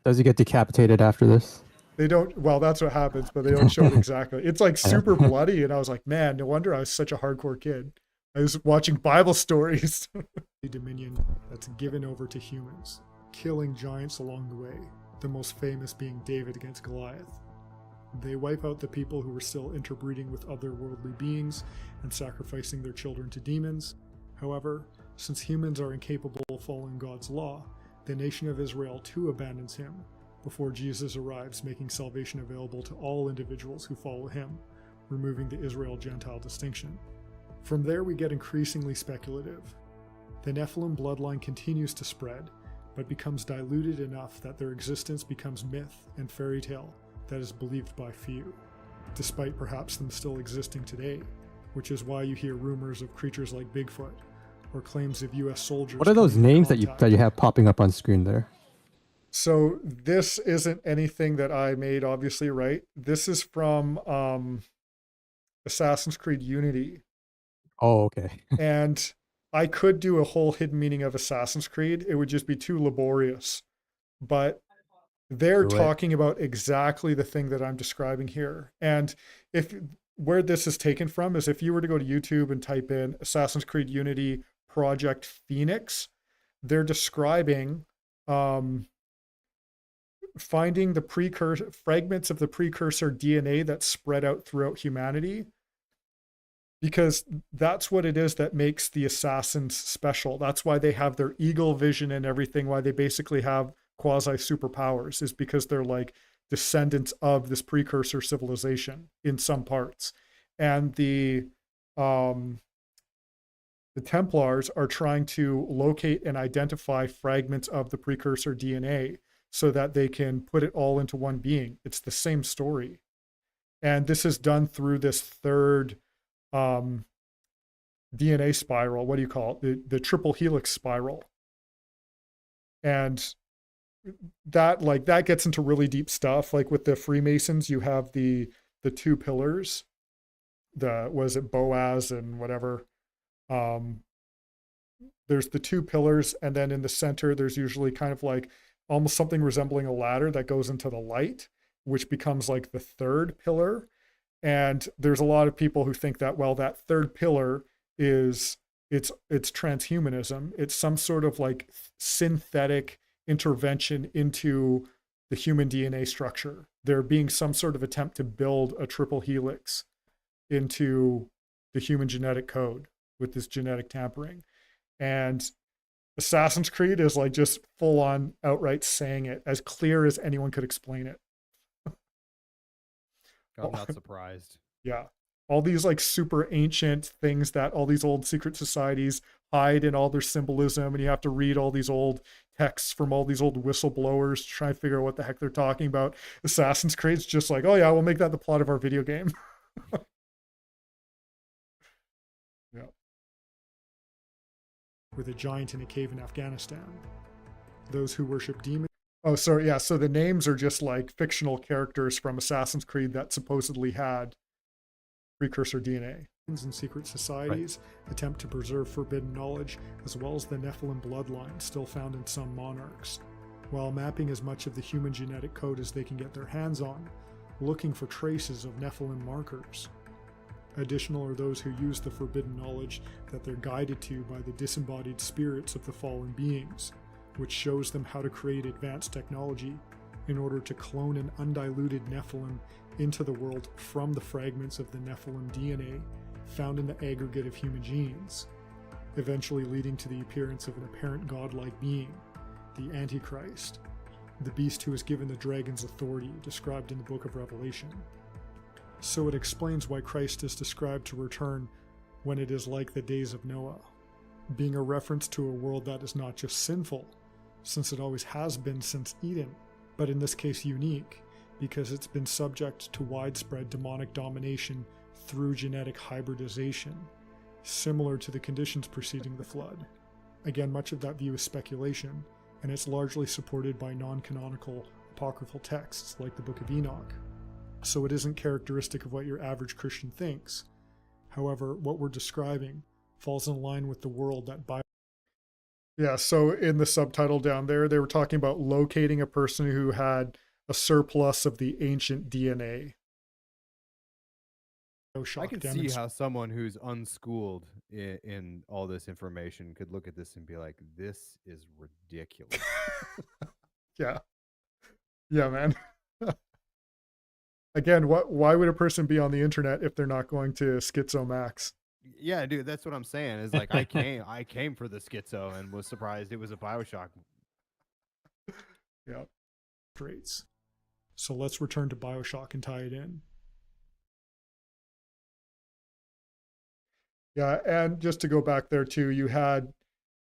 Does he get decapitated after this? They don't. Well, that's what happens, but they don't show it exactly. It's like super bloody, and I was like, man, no wonder I was such a hardcore kid. I was watching Bible stories. The dominion that's given over to humans, killing giants along the way, the most famous being David against Goliath. They wipe out the people who were still interbreeding with otherworldly beings and sacrificing their children to demons. However, since humans are incapable of following God's law, the nation of Israel too abandons him before Jesus arrives, making salvation available to all individuals who follow him, removing the Israel-Gentile distinction. From there we get increasingly speculative. The Nephilim bloodline continues to spread, but becomes diluted enough that their existence becomes myth and fairy tale that is believed by few, despite perhaps them still existing today, which is why you hear rumors of creatures like Bigfoot, or claims of US soldiers... What are those names that you have popping up on screen there? So this isn't anything that I made, obviously, right? This is from Assassin's Creed Unity. Oh, okay. And I could do a whole hidden meaning of Assassin's Creed. It would just be too laborious. But they're talking about exactly the thing that I'm describing here. And where this is taken from is if you were to go to YouTube and type in Assassin's Creed Unity Project Phoenix, they're describing finding the fragments of the precursor DNA that spread out throughout humanity, because that's what it is that makes the assassins special. That's why they have their eagle vision and everything, why they basically have quasi superpowers, is because they're like descendants of this precursor civilization in some parts. And the Templars are trying to locate and identify fragments of the precursor DNA so that they can put it all into one being. It's the same story. And this is done through this third DNA spiral. What do you call it? The triple helix spiral. And that gets into really deep stuff. Like with the Freemasons, you have the two pillars. Was it Boaz and whatever? There's the two pillars, and then in the center, there's usually kind of like almost something resembling a ladder that goes into the light, which becomes like the third pillar. And there's a lot of people who think that, well, that third pillar it's transhumanism. It's some sort of like synthetic intervention into the human DNA structure. There being some sort of attempt to build a triple helix into the human genetic code with this genetic tampering. And Assassin's Creed is like just full on outright saying it as clear as anyone could explain it. I'm not surprised. Yeah. All these like super ancient things that all these old secret societies hide in all their symbolism, and you have to read all these old texts from all these old whistleblowers to try and figure out what the heck they're talking about. Assassin's Creed's just like, oh yeah, we'll make that the plot of our video game. Yeah. With a giant in a cave in Afghanistan. Those who worship demons. Oh, sorry. Yeah. So the names are just like fictional characters from Assassin's Creed that supposedly had precursor DNA. and secret societies attempt to preserve forbidden knowledge, as well as the Nephilim bloodline still found in some monarchs, while mapping as much of the human genetic code as they can get their hands on, looking for traces of Nephilim markers. Additional are those who use the forbidden knowledge that they're guided to by the disembodied spirits of the fallen beings, which shows them how to create advanced technology in order to clone an undiluted Nephilim into the world from the fragments of the Nephilim DNA found in the aggregate of human genes, eventually leading to the appearance of an apparent godlike being, the Antichrist, the beast who is given the dragon's authority described in the book of Revelation. So it explains why Christ is described to return when it is like the days of Noah, being a reference to a world that is not just sinful, since it always has been since Eden, but in this case unique, because it's been subject to widespread demonic domination through genetic hybridization, similar to the conditions preceding the flood. Again, much of that view is speculation, and it's largely supported by non-canonical apocryphal texts like the Book of Enoch. So it isn't characteristic of what your average Christian thinks. However, what we're describing falls in line with the world that Yeah, so in the subtitle down there, they were talking about locating a person who had a surplus of the ancient DNA. I can see how someone who's unschooled in all this information could look at this and be like, this is ridiculous. Yeah. Yeah, man. Again, why would a person be on the internet if they're not going to Schizomax? Yeah, dude, that's what I'm saying. Is like I came for the schizo and was surprised it was a Bioshock. Yeah. Traits. So let's return to Bioshock and tie it in. Yeah, and just to go back there too, you have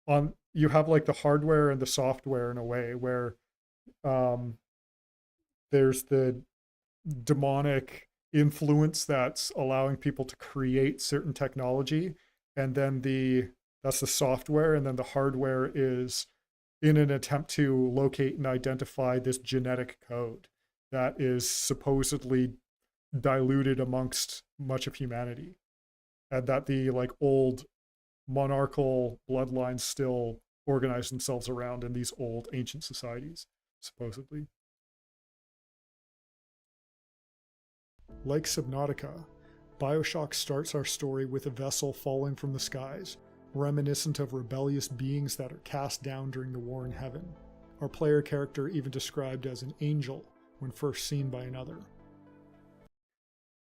like the hardware and the software in a way where there's the demonic influence that's allowing people to create certain technology, and then that's the software, and then the hardware is in an attempt to locate and identify this genetic code that is supposedly diluted amongst much of humanity, and that the like old monarchical bloodlines still organize themselves around in these old ancient societies, supposedly. Like Subnautica, Bioshock starts our story with a vessel falling from the skies, reminiscent of rebellious beings that are cast down during the war in heaven. Our player character even described as an angel when first seen by another.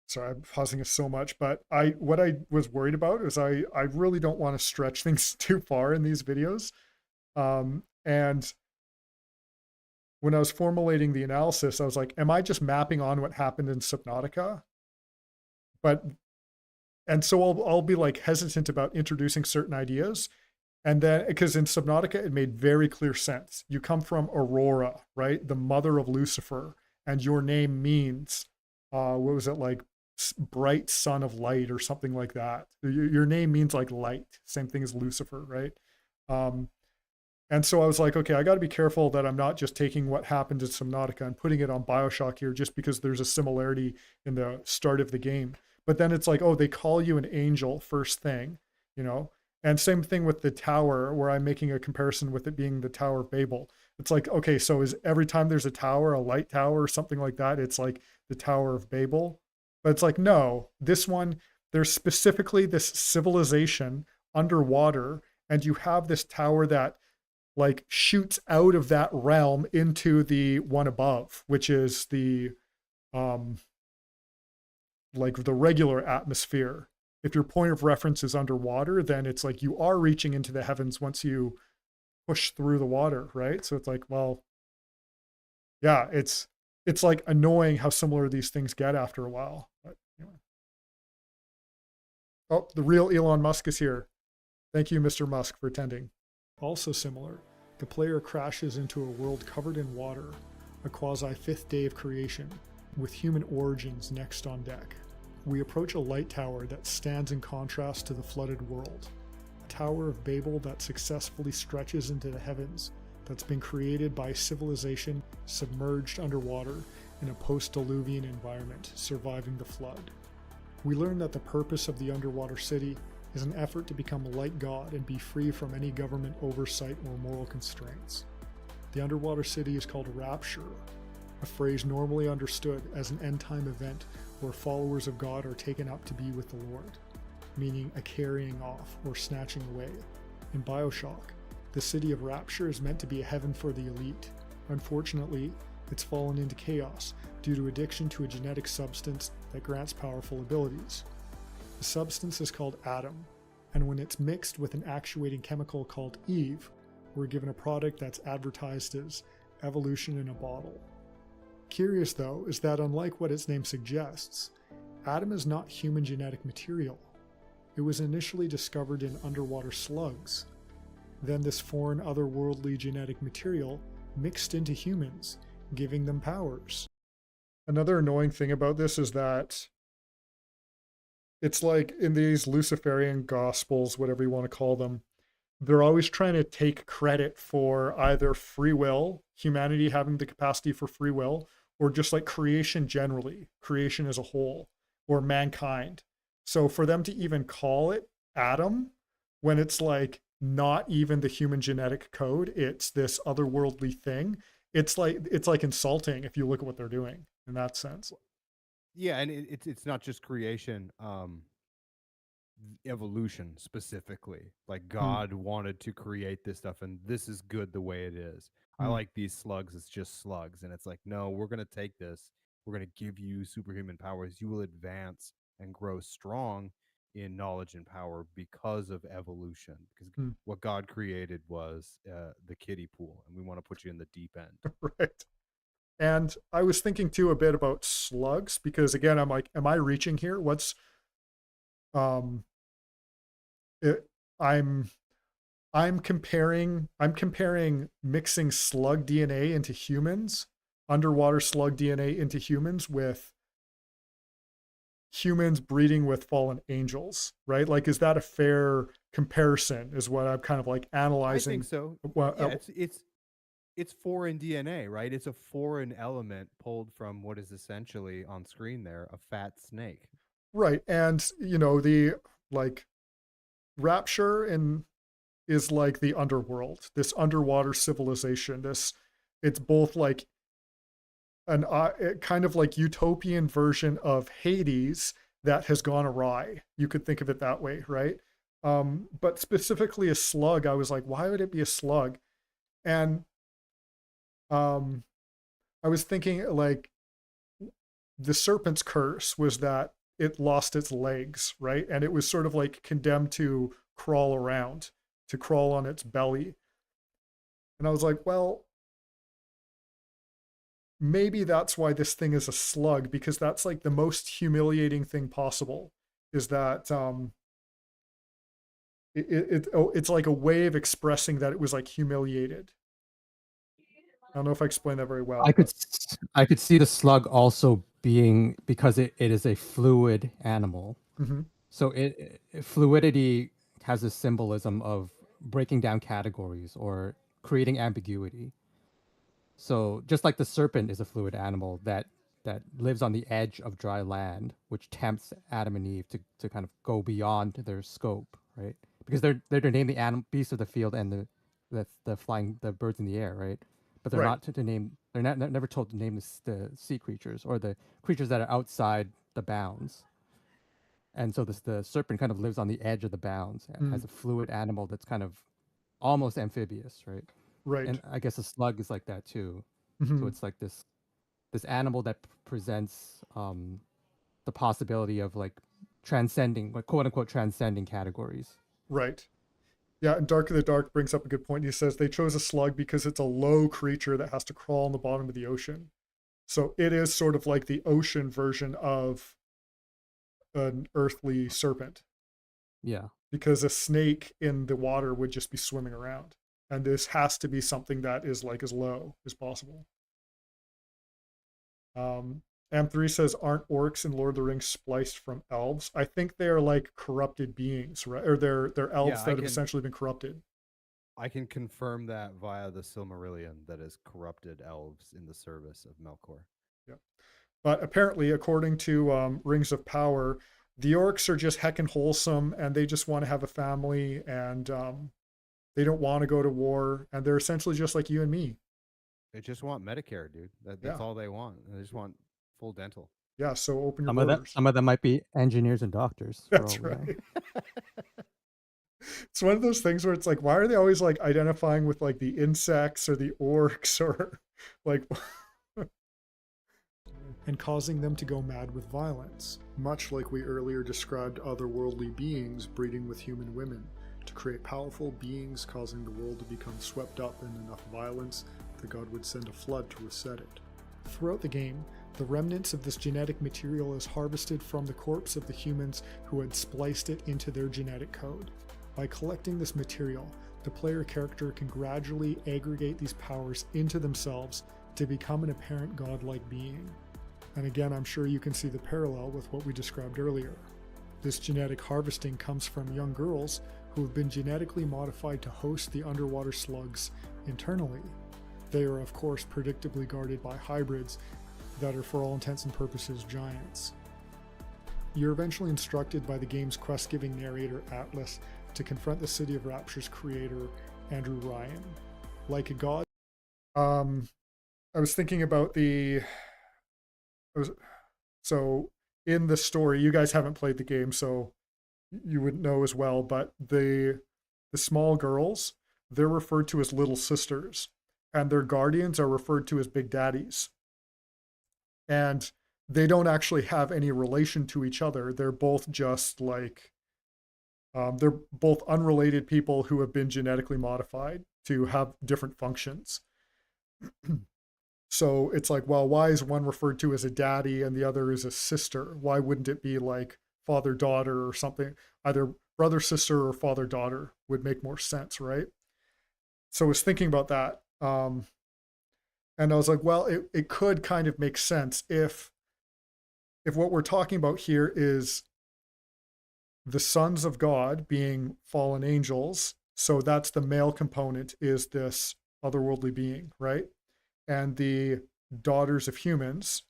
Sorry, I'm pausing it so much, but what I was worried about is I really don't want to stretch things too far in these videos. And when I was formulating the analysis, I was like, am I just mapping on what happened in Subnautica? And so I'll be like hesitant about introducing certain ideas. And then, because in Subnautica, it made very clear sense. You come from Aurora, right? The mother of Lucifer. And your name means, what was it, like bright son of light or something like that. Your name means like light. Same thing as Lucifer, right? And so I was like, okay, I got to be careful that I'm not just taking what happened in Subnautica and putting it on Bioshock here just because there's a similarity in the start of the game. But then it's like, oh, they call you an angel first thing, you know? And same thing with the tower, where I'm making a comparison with it being the Tower of Babel. It's like, okay, so is every time there's a tower, a light tower or something like that, it's like the Tower of Babel? But it's like, no, this one, there's specifically this civilization underwater, and you have this tower that like shoots out of that realm into the one above, which is the like the regular atmosphere. If your point of reference is underwater, then it's like you are reaching into the heavens once you push through the water, right? So it's like, well, yeah, it's like annoying how similar these things get after a while. But anyway. Oh, the real Elon Musk is here. Thank you, Mr. Musk, for attending. Also similar, the player crashes into a world covered in water, a quasi-fifth day of creation, with human origins next on deck. We approach a light tower that stands in contrast to the flooded world, a Tower of Babel that successfully stretches into the heavens, that's been created by civilization submerged underwater in a post-Diluvian environment, surviving the flood. we learn that the purpose of the underwater city is an effort to become like God and be free from any government oversight or moral constraints. The underwater city is called Rapture, a phrase normally understood as an end-time event where followers of God are taken up to be with the Lord, meaning a carrying off or snatching away. In Bioshock, the city of Rapture is meant to be a heaven for the elite. Unfortunately, it's fallen into chaos due to addiction to a genetic substance that grants powerful abilities. The substance is called Adam, and when it's mixed with an actuating chemical called Eve, we're given a product that's advertised as evolution in a bottle. Curious though is that unlike what its name suggests, Adam is not human genetic material. It was initially discovered in underwater slugs. Then this foreign otherworldly genetic material mixed into humans, giving them powers. Another annoying thing about this is that it's like in these Luciferian gospels, whatever you want to call them, they're always trying to take credit for either free will, humanity having the capacity for free will, or just like creation generally, creation as a whole, or mankind. So for them to even call it Adam, when it's like not even the human genetic code, it's this otherworldly thing, it's like insulting if you look at what they're doing in that sense. Yeah, and it's not just creation, evolution specifically. Like God wanted to create this stuff, and this is good the way it is. I like these slugs. It's just slugs, and it's like, no, we're gonna take this. We're gonna give you superhuman powers. You will advance and grow strong in knowledge and power because of evolution. Because what God created was the kiddie pool, and we want to put you in the deep end. Right. And I was thinking too a bit about slugs, because again, I'm like, am I reaching here? What's I'm comparing mixing slug DNA into humans, underwater slug DNA into humans, with humans breeding with fallen angels, right? Like, is that a fair comparison? Is what I'm kind of like analyzing. I think so. Well, Yeah, it's foreign DNA, right? It's a foreign element pulled from what is essentially on screen there a fat snake. Right. And the like Rapture is like the underworld, this underwater civilization. It's both like an kind of like utopian version of Hades that has gone awry. You could think of it that way, right? But specifically a slug, I was like, why would it be a slug? And I was thinking like the serpent's curse was that it lost its legs, right? And it was sort of like condemned to crawl around, to crawl on its belly. And I was like, well, maybe that's why this thing is a slug, because that's like the most humiliating thing possible, is that it's like a way of expressing that it was like humiliated. I don't know if I explained that very well. I could see the slug also being, because it is a fluid animal. Mm-hmm. So fluidity has a symbolism of breaking down categories or creating ambiguity. So just like the serpent is a fluid animal that lives on the edge of dry land, which tempts Adam and Eve to kind of go beyond their scope, right? Because they're to name the beasts of the field and the flying the birds in the air, right? But they're Right. not to name. They're not never told to name the sea creatures or the creatures that are outside the bounds. And so the serpent kind of lives on the edge of the bounds as a fluid animal that's kind of almost amphibious, right? Right. And I guess a slug is like that too. Mm-hmm. So it's like this animal that presents the possibility of like transcending, like quote unquote transcending categories. Right. Yeah, and Dark of the Dark brings up a good point. He says they chose a slug because it's a low creature that has to crawl on the bottom of the ocean. So it is sort of like the ocean version of an earthly serpent. Yeah. Because a snake in the water would just be swimming around. And this has to be something that is like as low as possible. M3 says, aren't orcs in Lord of the Rings spliced from elves? I think they're like corrupted beings, right? Or they're elves that have essentially been corrupted. I can confirm that via the Silmarillion that has corrupted elves in the service of Melkor. Yeah. But apparently, according to Rings of Power, the orcs are just heckin' wholesome, and they just want to have a family, and they don't want to go to war, and they're essentially just like you and me. They just want Medicare, dude. That's Yeah. all they want. They just want full dental. Yeah, so open your Some of them, borders. some of them might be engineers and doctors. For That's all we know. right. It's one of those things where it's like, why are they always like identifying with like the insects or the orcs or like and causing them to go mad with violence, much like we earlier described otherworldly beings breeding with human women to create powerful beings, causing the world to become swept up in enough violence that God would send a flood to reset it. Throughout the game, the remnants of this genetic material is harvested from the corpse of the humans who had spliced it into their genetic code. By collecting this material, the player character can gradually aggregate these powers into themselves to become an apparent godlike being. And again, I'm sure you can see the parallel with what we described earlier. This genetic harvesting comes from young girls who have been genetically modified to host the underwater slugs internally. They are, of course, predictably guarded by hybrids that are, for all intents and purposes, giants. You're eventually instructed by the game's quest-giving narrator, Atlas, to confront the City of Rapture's creator, Andrew Ryan. Like a god. I was thinking about so in the story, you guys haven't played the game, so you wouldn't know as well, but the small girls, they're referred to as little sisters, and their guardians are referred to as big daddies. And they don't actually have any relation to each other. They're both just like, they're both unrelated people who have been genetically modified to have different functions. So it's like, well, why is one referred to as a daddy and the other is a sister? Why wouldn't it be like father-daughter or something? Either brother-sister or father-daughter would make more sense, right? So I was thinking about that. And I was like, well, it could kind of make sense if what we're talking about here is the sons of God being fallen angels. So that's the male component, is this otherworldly being, right? And the daughters of humans.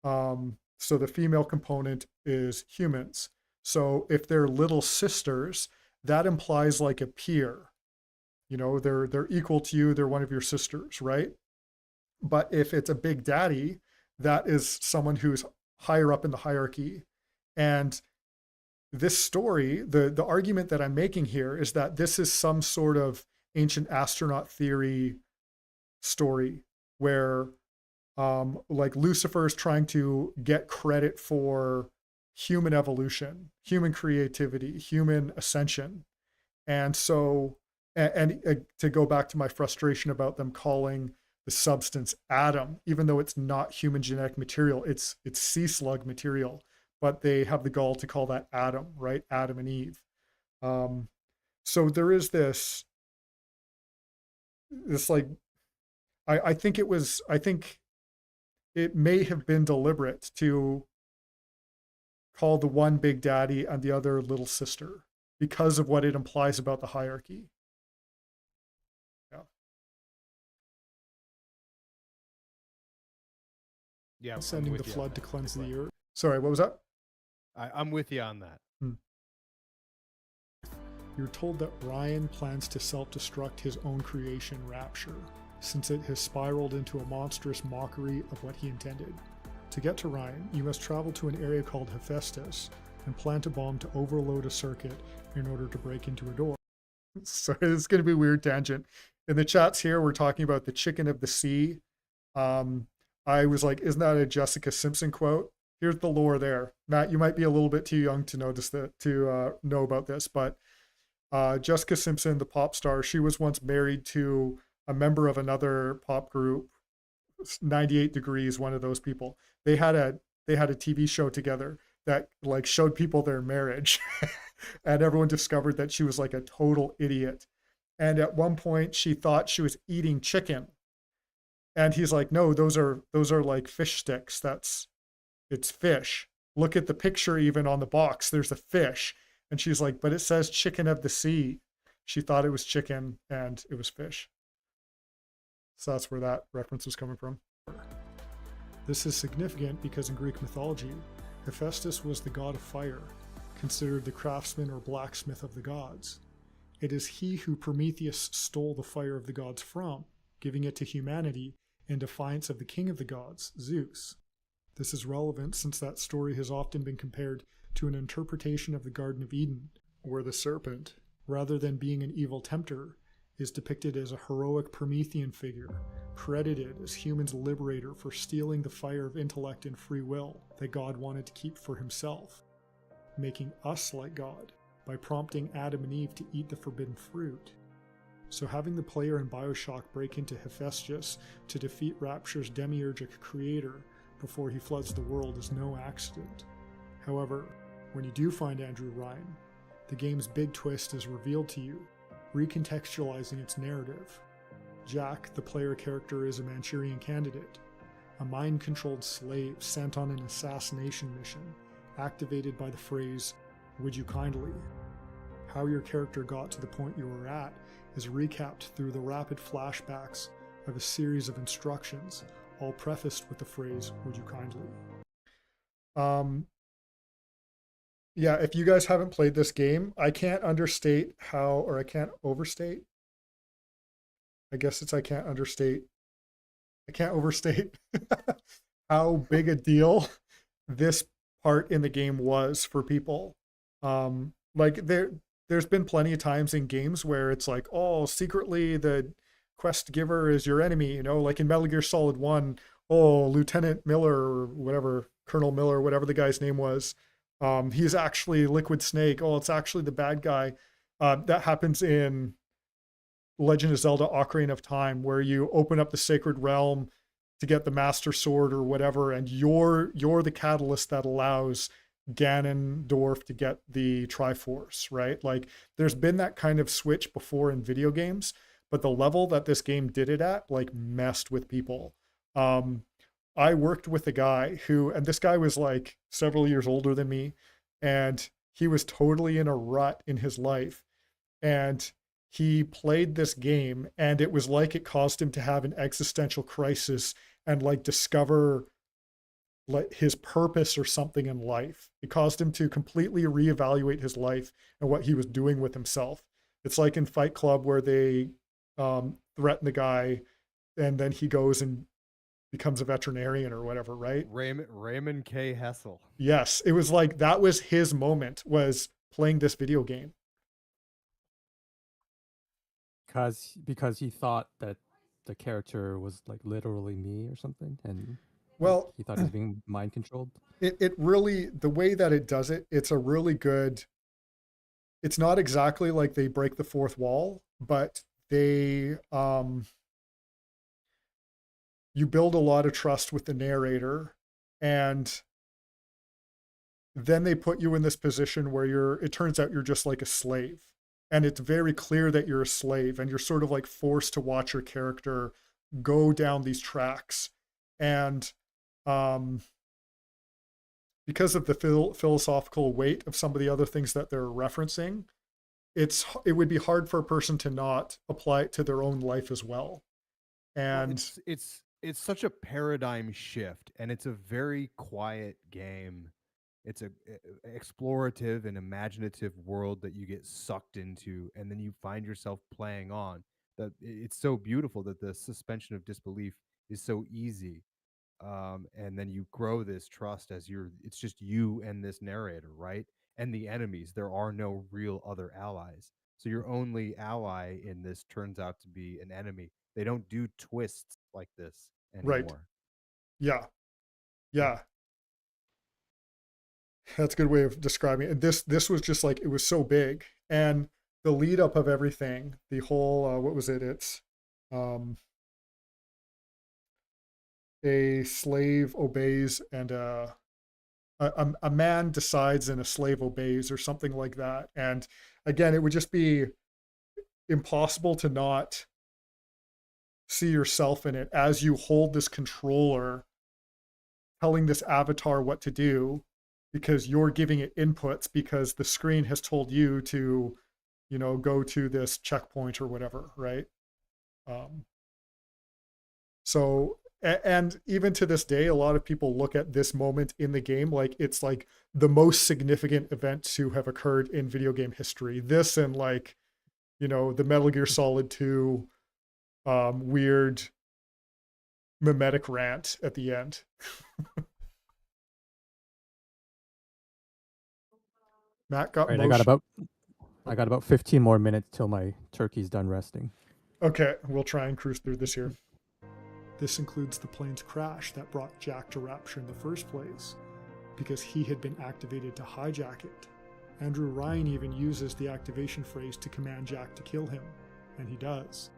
So the female component is humans. So if they're little sisters, that implies like a peer. You know, they're equal to you. They're one of your sisters, right? But if it's a big daddy, that is someone who's higher up in the hierarchy. And this story, the argument that I'm making here is that this is some sort of ancient astronaut theory story where like Lucifer is trying to get credit for human evolution, human creativity, human ascension. And so, and to go back to my frustration about them calling the substance Adam, even though it's not human genetic material, it's sea slug material, but they have the gall to call that Adam, right? Adam and Eve. So there is this like, I think it may have been deliberate to call the one big daddy and the other little sister because of what it implies about the hierarchy. Yeah, Sending the flood to cleanse the earth. Sorry, what was that? I'm with you on that. You're told that Ryan plans to self-destruct his own creation, Rapture, since it has spiraled into a monstrous mockery of what he intended. To get to Ryan, you must travel to an area called Hephaestus and plant a bomb to overload a circuit in order to break into a door. So this is going to be a weird tangent. In the chats here, we're talking about the chicken of the sea. I was like, isn't that a Jessica Simpson quote? Here's the lore there. Matt, you might be a little bit too young to notice that, to know about this, but Jessica Simpson, the pop star, she was once married to a member of another pop group, 98 Degrees, one of those people. They had a TV show together that like showed people their marriage, and everyone discovered that she was like a total idiot. And at one point, she thought she was eating chicken, and he's like, "No, those are like fish sticks. It's fish. Look at the picture, even on the box. There's a fish." And she's like, "But it says chicken of the sea." She thought it was chicken, and it was fish. So that's where that reference was coming from. This is significant because in Greek mythology, Hephaestus was the god of fire, considered the craftsman or blacksmith of the gods. It is he who Prometheus stole the fire of the gods from, giving it to humanity in defiance of the king of the gods, Zeus. This is relevant since that story has often been compared to an interpretation of the Garden of Eden, where the serpent, rather than being an evil tempter, is depicted as a heroic Promethean figure, credited as humans' liberator for stealing the fire of intellect and free will that God wanted to keep for himself, making us like God by prompting Adam and Eve to eat the forbidden fruit. So having the player in Bioshock break into Hephaestus to defeat Rapture's demiurgic creator before he floods the world is no accident. However, when you do find Andrew Ryan, the game's big twist is revealed to you, recontextualizing its narrative. Jack, the player character, is a Manchurian candidate, a mind-controlled slave sent on an assassination mission, activated by the phrase, "Would you kindly?" How your character got to the point you were at is recapped through the rapid flashbacks of a series of instructions, all prefaced with the phrase, "Would you kindly?" Yeah, if you guys haven't played this game, I can't understate how, or I can't overstate. I guess it's I can't overstate how big a deal this part in the game was for people. Like there's been plenty of times in games where it's like, oh, secretly the quest giver is your enemy, like in Metal Gear Solid 1, oh, Lieutenant Miller or whatever, Colonel Miller, whatever the guy's name was, he's actually Liquid Snake. Oh, it's actually the bad guy. That happens in Legend of Zelda Ocarina of Time, where you open up the Sacred Realm to get the Master Sword or whatever, and you're the catalyst that allows Ganondorf to get the Triforce, right? Like, there's been that kind of switch before in video games, but the level that this game did it at, like, messed with people. I worked with a guy who, and this guy was like several years older than me, and he was totally in a rut in his life. And he played this game, and it was like it caused him to have an existential crisis and like discover like his purpose or something in life. It caused him to completely reevaluate his life and what he was doing with himself. It's like in Fight Club where they threaten the guy, and then he goes and becomes a veterinarian or whatever, right? Raymond K. Hessel. Yes, it was like that was his moment, was playing this video game. Because he thought that the character was like literally me or something, and well, he thought he was being mind controlled. It really, the way that it does it, it's a really good. It's not exactly like they break the fourth wall, but they you build a lot of trust with the narrator, and then they put you in this position where it turns out you're just like a slave, and it's very clear that you're a slave, and you're sort of like forced to watch your character go down these tracks. And because of the philosophical weight of some of the other things that they're referencing, it would be hard for a person to not apply it to their own life as well. And it's such a paradigm shift, and it's a very quiet game. It's a explorative and imaginative world that you get sucked into, and then you find yourself playing on. That it's so beautiful that the suspension of disbelief is so easy, and then you grow this trust as it's just you and this narrator, right? And the enemies. There are no real other allies, so your only ally in this turns out to be an enemy. They don't do twists like this anymore. Right. Yeah. That's a good way of describing it. This was just like, it was so big, and the lead up of everything, the whole what was it? It's a slave obeys and a man decides and a slave obeys, or something like that. And again, it would just be impossible to not see yourself in it as you hold this controller telling this avatar what to do, because you're giving it inputs because the screen has told you to, go to this checkpoint or whatever, right? So And even to this day, a lot of people look at this moment in the game like it's like the most significant event to have occurred in video game history. This and like, you know, the Metal Gear Solid 2 weird mimetic rant at the end. Matt got Right, motion. I got about 15 more minutes till my turkey's done resting. Okay, we'll try and cruise through this here. This includes the plane's crash that brought Jack to Rapture in the first place, because he had been activated to hijack it. Andrew Ryan even uses the activation phrase to command Jack to kill him, and he does.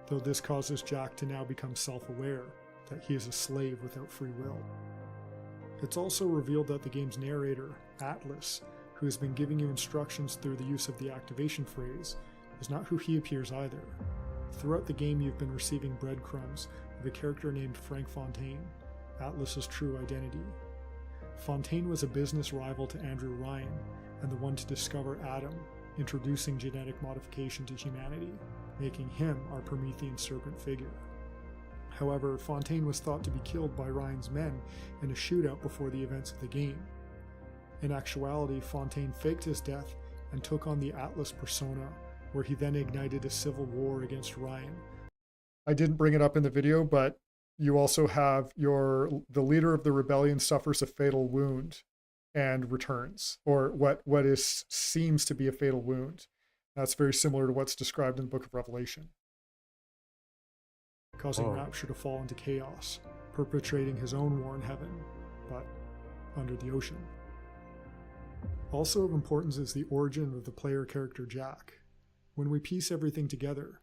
Though this causes Jack to now become self-aware that he is a slave without free will. It's also revealed that the game's narrator, Atlas, who has been giving you instructions through the use of the activation phrase, is not who he appears either. Throughout the game, you've been receiving breadcrumbs of a character named Frank Fontaine, Atlas's true identity. Fontaine was a business rival to Andrew Ryan and the one to discover Adam, introducing genetic modification to humanity, making him our Promethean serpent figure. However, Fontaine was thought to be killed by Ryan's men in a shootout before the events of the game. In actuality, Fontaine faked his death and took on the Atlas persona, where he then ignited a civil war against Ryan. I didn't bring it up in the video, but you also have the leader of the rebellion suffers a fatal wound and returns, or what seems to be a fatal wound. That's very similar to what's described in the book of Revelation, causing Rapture to fall into chaos, perpetrating his own war in heaven, but under the ocean. Also of importance is the origin of the player character Jack. When we piece everything together,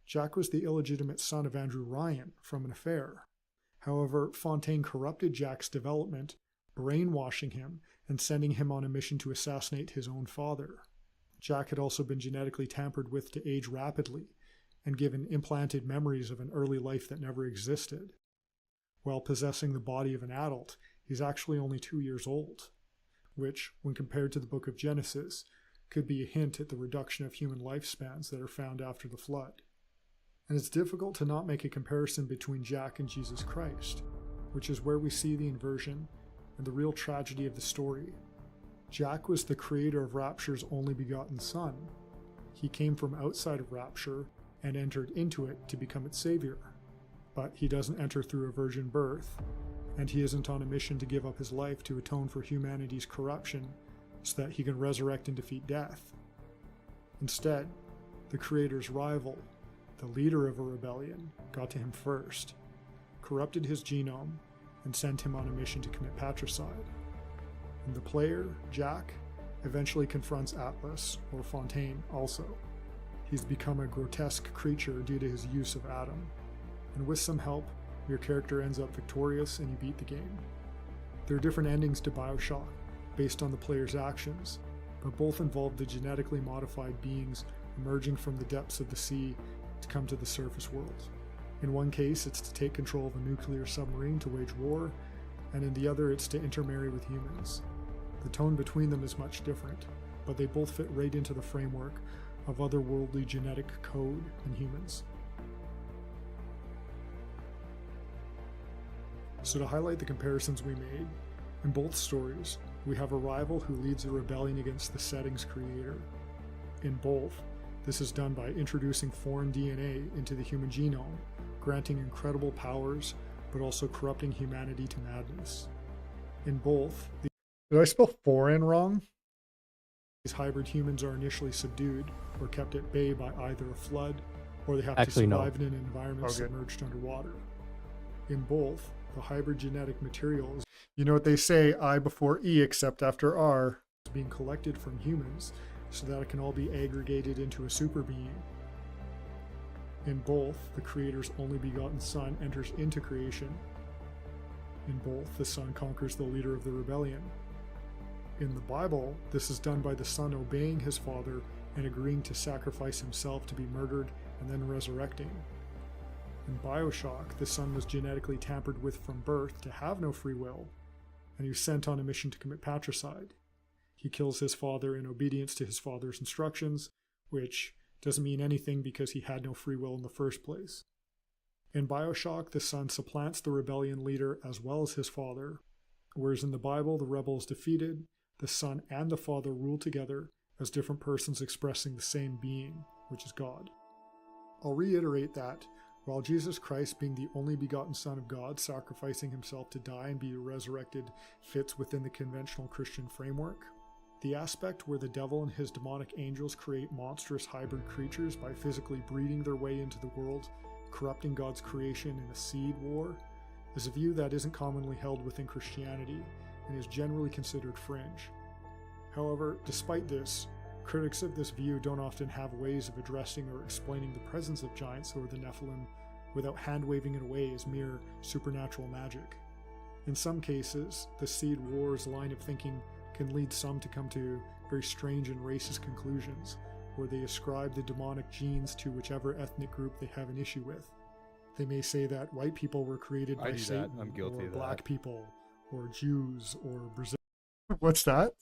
Jack was the illegitimate son of Andrew Ryan from an affair. However, Fontaine corrupted Jack's development, brainwashing him and sending him on a mission to assassinate his own father. Jack had also been genetically tampered with to age rapidly and given implanted memories of an early life that never existed. While possessing the body of an adult, he's actually only 2 years old, which, when compared to the book of Genesis, could be a hint at the reduction of human lifespans that are found after the flood. And it's difficult to not make a comparison between Jack and Jesus Christ, which is where we see the inversion and the real tragedy of the story. Jack was the creator of Rapture's only begotten son. He came from outside of Rapture and entered into it to become its savior. But he doesn't enter through a virgin birth, and he isn't on a mission to give up his life to atone for humanity's corruption so that he can resurrect and defeat death. Instead, the creator's rival, the leader of a rebellion, got to him first, corrupted his genome, and sent him on a mission to commit patricide. And the player, Jack, eventually confronts Atlas, or Fontaine, also. He's become a grotesque creature due to his use of Adam, and with some help, your character ends up victorious and you beat the game. There are different endings to Bioshock, based on the player's actions, but both involve the genetically modified beings emerging from the depths of the sea to come to the surface world. In one case, it's to take control of a nuclear submarine to wage war, and in the other, it's to intermarry with humans. The tone between them is much different, but they both fit right into the framework of otherworldly genetic code in humans. So to highlight the comparisons we made, in both stories, we have a rival who leads a rebellion against the setting's creator. In both, this is done by introducing foreign DNA into the human genome, granting incredible powers, but also corrupting humanity to madness. In both, did I spell foreign wrong? These hybrid humans are initially subdued or kept at bay by either a flood, or they have to survive in an environment submerged underwater. In both, the hybrid genetic materials, you know what they say, I before E except after R, is being collected from humans so that it can all be aggregated into a super being. In both, the creator's only begotten son enters into creation. In both, the son conquers the leader of the rebellion. In the Bible, this is done by the son obeying his father and agreeing to sacrifice himself to be murdered and then resurrecting. In Bioshock, the son was genetically tampered with from birth to have no free will, and he was sent on a mission to commit patricide. He kills his father in obedience to his father's instructions, which doesn't mean anything because he had no free will in the first place. In Bioshock, the son supplants the rebellion leader as well as his father, whereas in the Bible, the rebel is defeated, the son and the father rule together as different persons expressing the same being, which is God. I'll reiterate that while Jesus Christ, being the only begotten Son of God, sacrificing himself to die and be resurrected, fits within the conventional Christian framework, the aspect where the devil and his demonic angels create monstrous hybrid creatures by physically breeding their way into the world, corrupting God's creation in a seed war, is a view that isn't commonly held within Christianity and is generally considered fringe. However, despite this, critics of this view don't often have ways of addressing or explaining the presence of giants or the Nephilim without hand-waving it away as mere supernatural magic. In some cases, the Seed Wars line of thinking can lead some to come to very strange and racist conclusions, where they ascribe the demonic genes to whichever ethnic group they have an issue with. They may say that white people were created by Satan, I'm guilty or of black that. people, or Jews, or Brazil. What's that?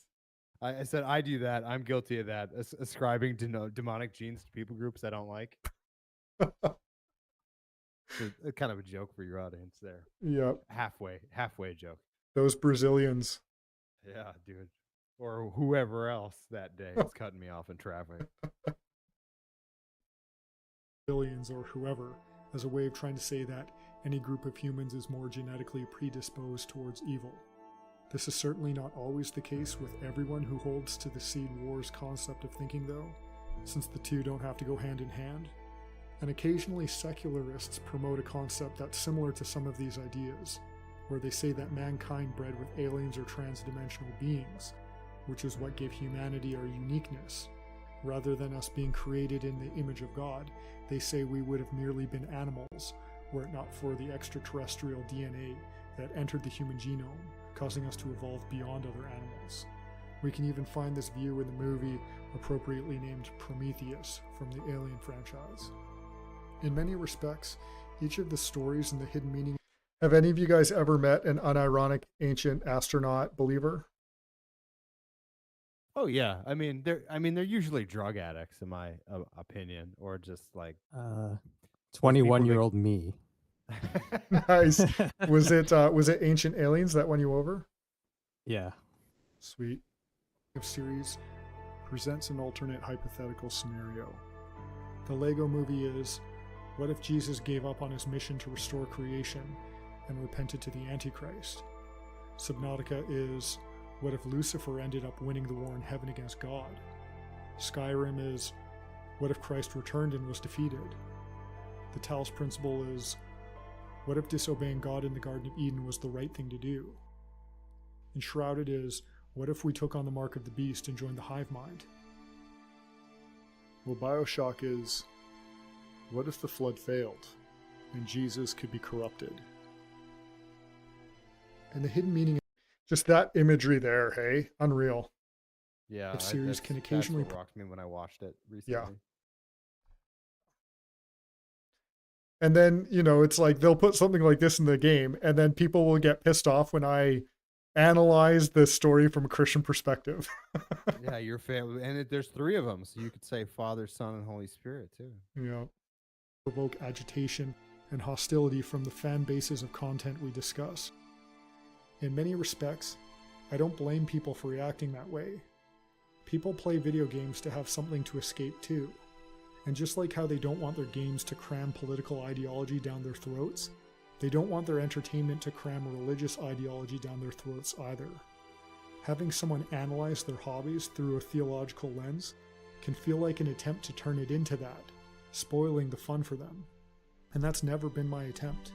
I said I do that. I'm guilty of that. Ascribing demonic genes to people groups I don't like. It's kind of a joke for your audience there. Yep, Halfway joke. those Brazilians. Yeah, dude. Or whoever else that day is cutting me off in traffic. Brazilians or whoever, as a way of trying to say that any group of humans is more genetically predisposed towards evil. This is certainly not always the case with everyone who holds to the Seed Wars concept of thinking, though, since the two don't have to go hand in hand. And occasionally secularists promote a concept that's similar to some of these ideas, where they say that mankind bred with aliens or transdimensional beings, which is what gave humanity our uniqueness. Rather than us being created in the image of God, they say we would have merely been animals, were it not for the extraterrestrial DNA that entered the human genome, causing us to evolve beyond other animals. We can even find this view in the movie appropriately named Prometheus from the Alien franchise. In many respects, each of the stories and the hidden meaning. Have any of you guys ever met an unironic ancient astronaut believer? Oh yeah, I mean they're usually drug addicts in my opinion, or just like 21-year-old me. Nice. Was it Ancient Aliens that won you over? Yeah. Sweet. Series presents an alternate hypothetical scenario. The Lego movie is, what if Jesus gave up on his mission to restore creation and repented to the Antichrist? Subnautica is, what if Lucifer ended up winning the war in heaven against God? Skyrim is, what if Christ returned and was defeated? The Talos principle is, what if disobeying God in the Garden of Eden was the right thing to do? Enshrouded is, what if we took on the mark of the beast and joined the hive mind? Well, Bioshock is, what if the flood failed and Jesus could be corrupted? And the hidden meaning, just that imagery there, hey? Unreal. Yeah, The series can occasionally that's what rocked me when I watched it recently. Yeah. And then, it's like they'll put something like this in the game, and then people will get pissed off when I analyze the story from a Christian perspective. Yeah, your family, and there's 3 of them, so you could say Father, Son, and Holy Spirit too. Provoke agitation and hostility from the fan bases of content we discuss. In many respects, I don't blame people for reacting that way. People play video games to have something to escape too. And just like how they don't want their games to cram political ideology down their throats, they don't want their entertainment to cram religious ideology down their throats either. Having someone analyze their hobbies through a theological lens can feel like an attempt to turn it into that, spoiling the fun for them. And that's never been my attempt.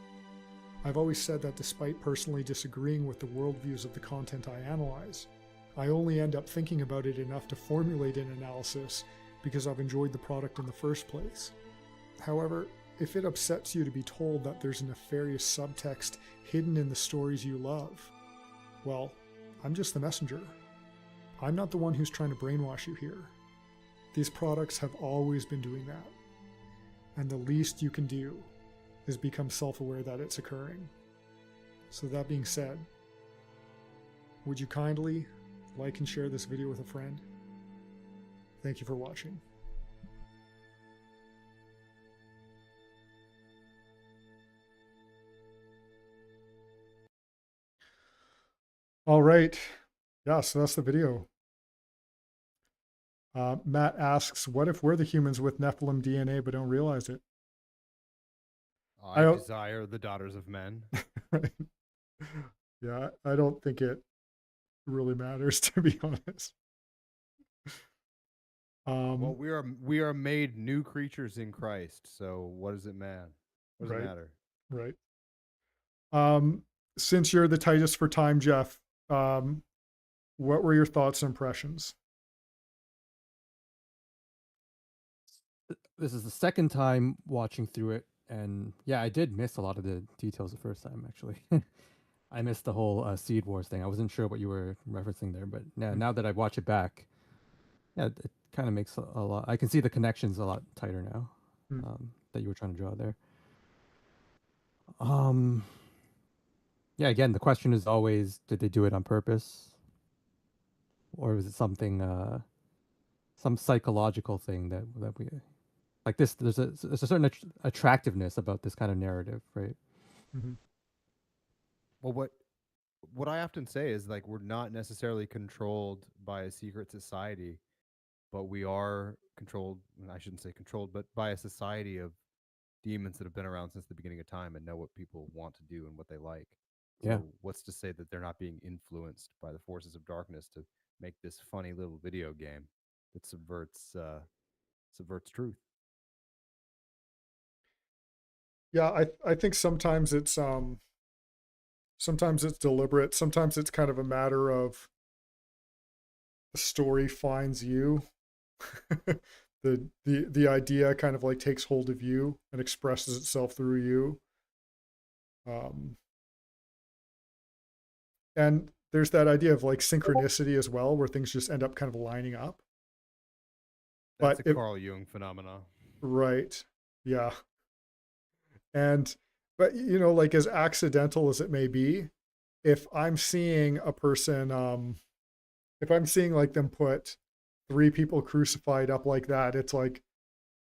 I've always said that despite personally disagreeing with the worldviews of the content I analyze, I only end up thinking about it enough to formulate an analysis because I've enjoyed the product in the first place. However, if it upsets you to be told that there's a nefarious subtext hidden in the stories you love, well, I'm just the messenger. I'm not the one who's trying to brainwash you here. These products have always been doing that. And the least you can do is become self-aware that it's occurring. So that being said, would you kindly like and share this video with a friend? Thank you for watching. All right. Yeah, so that's the video. Matt asks, what if we're the humans with Nephilim DNA but don't realize it? I I don't, desire the daughters of men. yeah, I don't think it really matters, to be honest. Well, we are made new creatures in Christ. So what does it matter? What does it Right, matter? right. Um, since you're the tightest for time, Jeff, what were your thoughts and impressions? This is the second time watching through it, and yeah, I did miss a lot of the details the first time. Actually, I missed the whole Seed Wars thing. I wasn't sure what you were referencing there, but yeah, Mm, now that I watch it back, yeah, it kind of makes a lot. I can see the connections a lot tighter now mm. that you were trying to draw there. Um, yeah, again, the question is always, did they do it on purpose, or was it something, some psychological thing that we like this? There's a certain attractiveness about this kind of narrative, right? Mhm. Well, what I often say is like we're not necessarily controlled by a secret society, but we are controlled. I shouldn't say controlled, but by a society of demons that have been around since the beginning of time and know what people want to do and what they like. Yeah. So what's to say that they're not being influenced by the forces of darkness to make this funny little video game that subverts truth? Yeah, I think sometimes it's deliberate. Sometimes it's kind of a matter of the story finds you. The idea kind of like takes hold of you and expresses itself through you. Um, and there's that idea of like synchronicity as well, where things just end up kind of lining up. That's But a it Carl Jung phenomena. right, yeah, and but you know, like as accidental as it may be, if I'm seeing a person, if I'm seeing like them put three people crucified up like that, it's like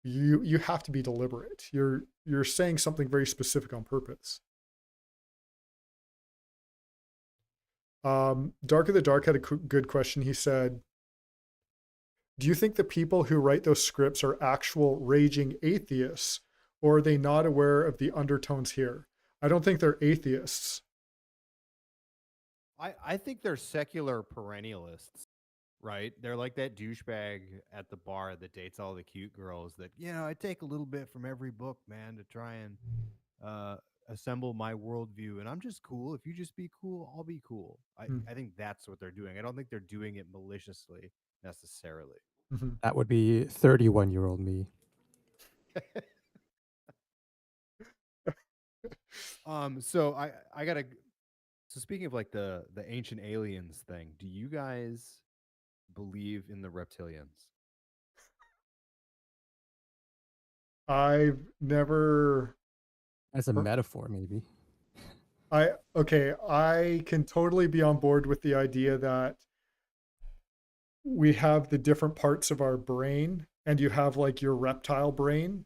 you have to be deliberate. You're saying something very specific on purpose. Dark of the Dark had a good question. He said, "Do you think the people who write those scripts are actual raging atheists, or are they not aware of the undertones here?" I don't think they're atheists. I think they're secular perennialists, right? They're like that douchebag at the bar that dates all the cute girls that, I take a little bit from every book, man, to try and uh, assemble my worldview. And I'm just cool. If you just be cool, I'll be cool. Hmm. I think that's what they're doing. I don't think they're doing it maliciously necessarily. Mhm. That would be 31-year-old me. So I gotta. So speaking of like the ancient aliens thing, do you guys believe in the reptilians? I've never. As a metaphor, maybe. I can totally be on board with the idea that we have the different parts of our brain, and you have like your reptile brain,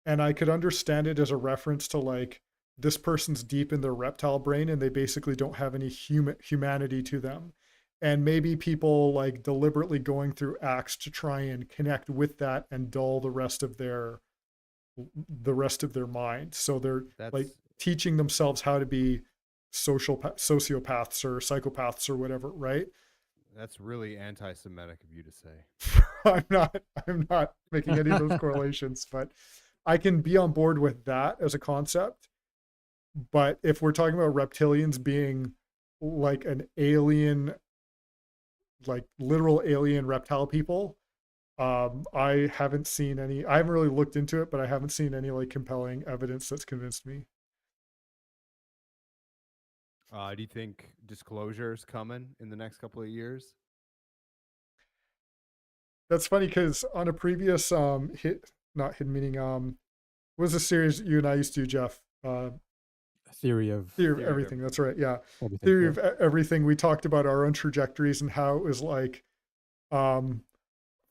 and I could understand it as a reference to like this person's deep in their reptile brain and they basically don't have any humanity to them, and maybe people like deliberately going through acts to try and connect with that and dull the rest of their mind, so they're like That's teaching themselves how to be sociopaths or psychopaths or whatever, right? that's really anti-Semitic of you to say. I'm not making any of those correlations, but I can be on board with that as a concept. But if we're talking about reptilians being like an alien, like literal alien reptile people, I haven't seen any. I haven't really looked into it, but I haven't seen any like compelling evidence that's convinced me. Do you think disclosure's coming in the next couple of years? That's funny because on a previous hit, not hidden meaning, what was a series you and I used to do, Jeff? Theory of Theory of Theory of Everything. That's right. Yeah. everything. Theory Yeah. of Everything. We talked about our own trajectories and how it was like, um,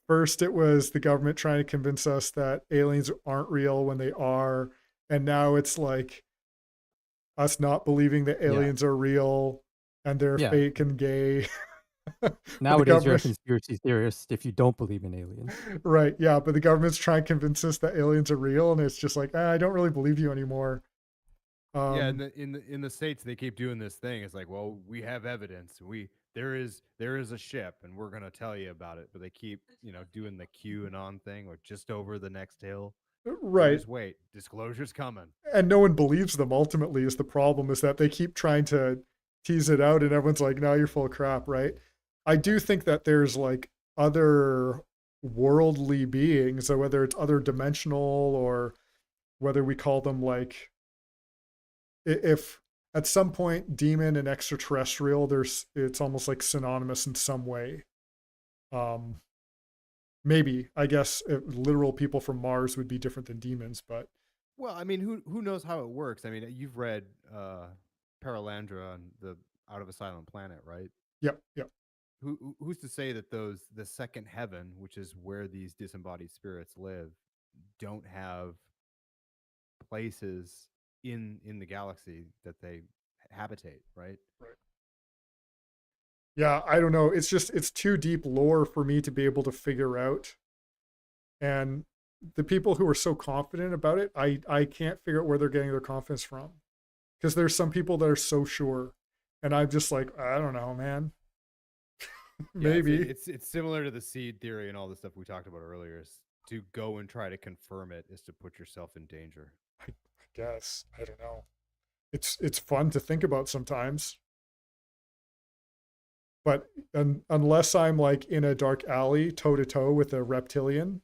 first it was the government trying to convince us that aliens aren't real when they are. And now it's like us not believing that Yeah. aliens are real. and they're Yeah. fake and gay. But the Nowadays, you're a government, conspiracy theorist if you don't believe in aliens. right? Yeah, but the government's trying to convince us that aliens are real, and it's just like, I don't really believe you anymore. Yeah, Um, in the states they keep doing this thing. It's like, well, we have evidence. There is a ship, and we're gonna tell you about it. But they keep doing the QAnon thing, or just over the next hill. You right. just wait. Disclosure's coming. And no one believes them ultimately is the problem, is that they keep trying to tease it out and everyone's like, no, you're full of crap, right? I do think that there's like other worldly beings, so whether it's other dimensional or whether we call them like, if at some point demon and extraterrestrial, it's almost like synonymous in some way. um Maybe, I guess, literal people from Mars would be different than demons, but Well, I mean, who knows how it works? I mean, you've read Paralandra on the Out of a Silent Planet, right? yep, yep. Who's to say that the second heaven, which is where these disembodied spirits live, don't have places in the galaxy that they habitate, right? Right. Yeah, I don't know. It's too deep lore for me to be able to figure out. And the people who are so confident about it, I can't figure out where they're getting their confidence from. Because there's some people that are so sure. And I'm just like, I don't know, man. Yeah, Maybe. it's similar to the seed theory and all the stuff we talked about earlier. Is to go and try to confirm it is to put yourself in danger. I guess. I don't know. It's fun to think about sometimes. But unless I'm like in a dark alley toe to toe with a reptilian,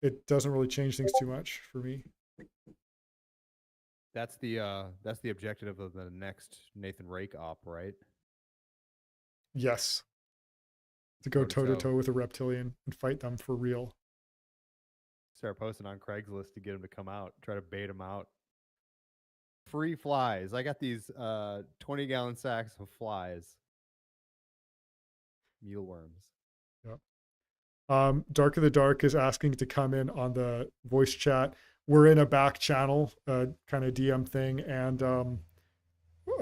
it doesn't really change things too much for me. That's the objective of the next Nathan Rake op, right? Yes. To go toe to Toe-to-toe. toe with a reptilian and fight them for real. Start posting on Craigslist to get him to come out. Try to bait him out. Free flies. I got these 20-gallon sacks of flies. Mealworms. Yep. Dark of the Dark is asking to come in on the voice chat. We're in a back channel kind of DM thing, and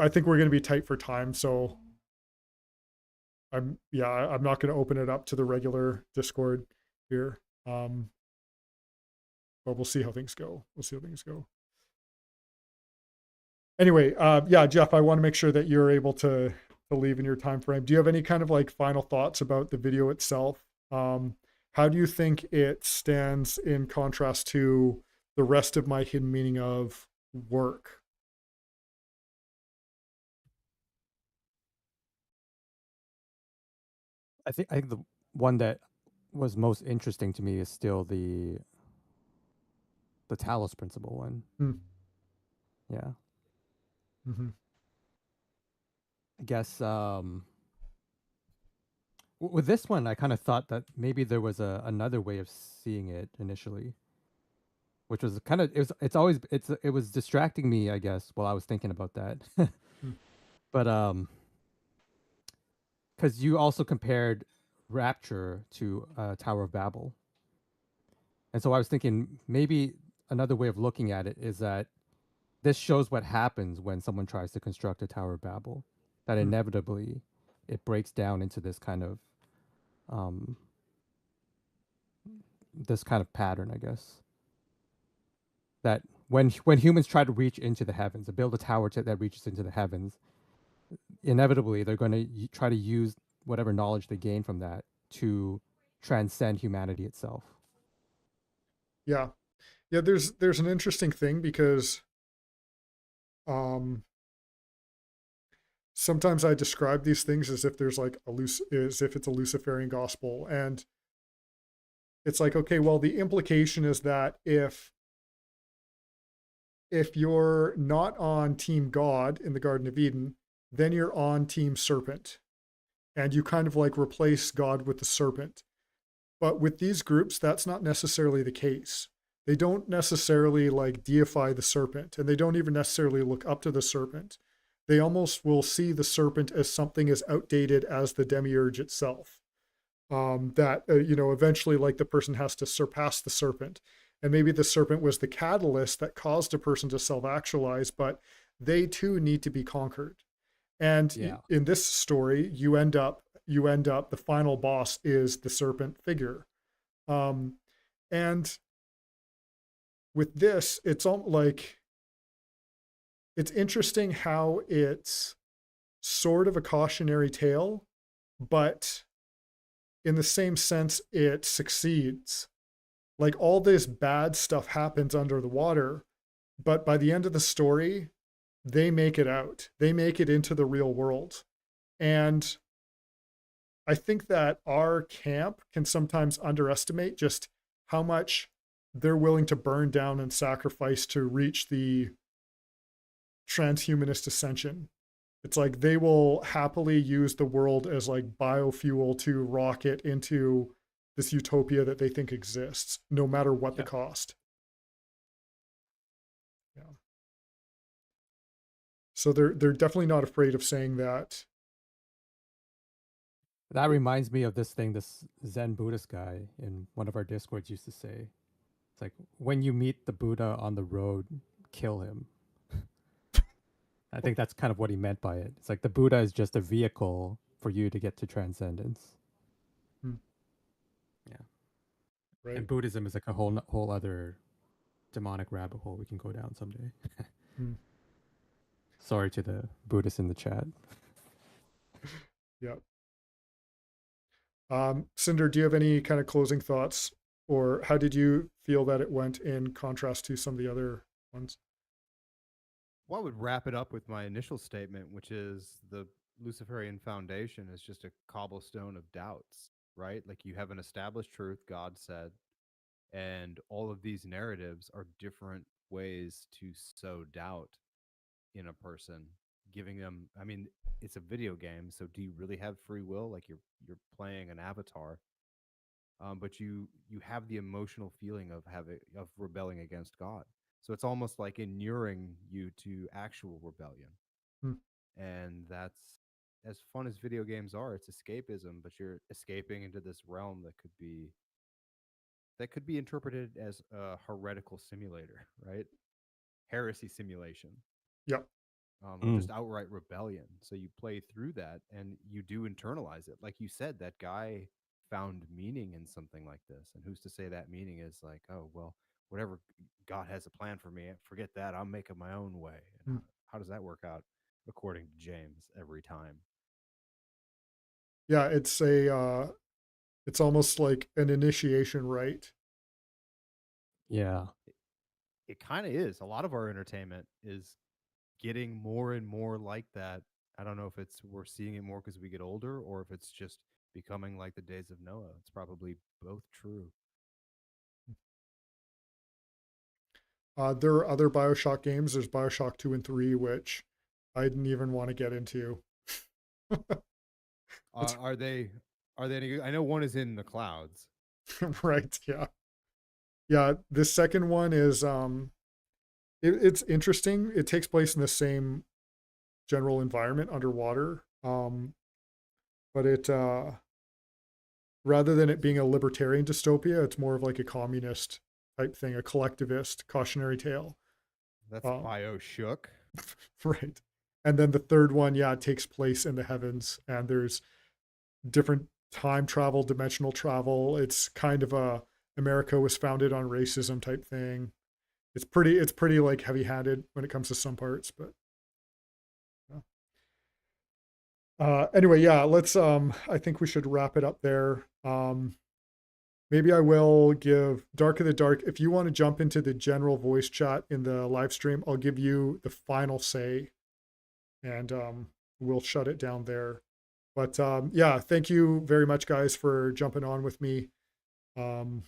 I think we're going to be tight for time, so I'm not going to open it up to the regular Discord here. But we'll see how things go. Anyway, yeah, Jeff, I want to make sure that you're able to leave in your time frame. Do you have any kind of like final thoughts about the video itself? How do you think it stands in contrast to the rest of my hidden meaning of work? I think the one that was most interesting to me is still the Talos principle one. Yeah. Mm-hmm. I guess with this one, I kind of thought that maybe there was another way of seeing it initially, which was kind of it was distracting me, I guess, while I was thinking about that. But because you also compared Rapture to Tower of Babel, and so I was thinking maybe another way of looking at it is that this shows what happens when someone tries to construct a Tower of Babel, that inevitably it breaks down into this kind of pattern, I guess. That when humans try to reach into the heavens, to build a tower that reaches into the heavens, inevitably they're going to try to use whatever knowledge they gain from that to transcend humanity itself. Yeah. There's an interesting thing because sometimes I describe these things as if there's like as if it's a Luciferian gospel, and it's like, okay, well, the implication is that if you're not on Team God in the Garden of Eden, then you're on Team Serpent, and you kind of like replace God with the serpent. But with these groups, that's not necessarily the case. They don't necessarily like deify the serpent, and they don't even necessarily look up to the serpent. They almost will see the serpent as something as outdated as the demiurge itself. That eventually, like, the person has to surpass the serpent, and maybe the serpent was the catalyst that caused a person to self-actualize, but they too need to be conquered. And Yeah. in this story, you end up the final boss is the serpent figure. And with this, it's all like, it's interesting how it's sort of a cautionary tale, but in the same sense, it succeeds. Like, all this bad stuff happens under the water, but by the end of the story, they make it out. They make it into the real world. And I think that our camp can sometimes underestimate just how much they're willing to burn down and sacrifice to reach the transhumanist ascension. It's like they will happily use the world as like biofuel to rocket into this utopia that they think exists, no matter what the Yeah. cost. Yeah. So they're definitely not afraid of saying that. That reminds me of this thing this Zen Buddhist guy in one of our discords used to say. It's like, when you meet the Buddha on the road, kill him. I think that's kind of what he meant by it. It's like the Buddha is just a vehicle for you to get to transcendence. Hmm. Yeah. Right. And Buddhism is like a whole other demonic rabbit hole we can go down someday. Hmm. Sorry to the Buddhists in the chat. Yep. Cinder, do you have any kind of closing thoughts, or how did you feel that it went in contrast to some of the other ones? Well, I would wrap it up with my initial statement, which is the Luciferian Foundation is just a cobblestone of doubts, right? Like, you have an established truth, God said, and all of these narratives are different ways to sow doubt in a person, giving them, I mean, it's a video game, so do you really have free will? Like, you're playing an avatar, but you have the emotional feeling of rebelling against God. So it's almost like inuring you to actual rebellion. Hmm. And that's, as fun as video games are, it's escapism, but you're escaping into this realm that could be interpreted as a heretical simulator, right? Heresy simulation. Yep. Or just outright rebellion. So you play through that and you do internalize it. Like you said, that guy found meaning in something like this. And who's to say that meaning is like, oh, well, whatever God has a plan for me, forget that. I'm making my own way. And Hmm. how does that work out according to James every time? Yeah, it's almost like an initiation rite. Yeah. It kind of is. A lot of our entertainment is getting more and more like that. I don't know if it's we're seeing it more because we get older or if it's just becoming like the days of Noah. It's probably both true. There are other Bioshock games. There's Bioshock 2 and 3, which I didn't even want to get into. Are they? Are they any good? I know one is in the clouds. Right, yeah. Yeah, this second one is it's interesting. It takes place in the same general environment underwater. But it rather than it being a libertarian dystopia, it's more of like a communist type thing, a collectivist cautionary tale. That's Bioshock. Right. And then the third one, yeah, it takes place in the heavens, and there's different time travel, dimensional travel. It's kind of a America was founded on racism type thing. It's pretty like heavy-handed when it comes to some parts, but anyway, yeah, let's I think we should wrap it up there. Maybe I will give Dark of the Dark, if you want to jump into the general voice chat in the live stream, I'll give you the final say, and we'll shut it down there. But yeah, thank you very much, guys, for jumping on with me. You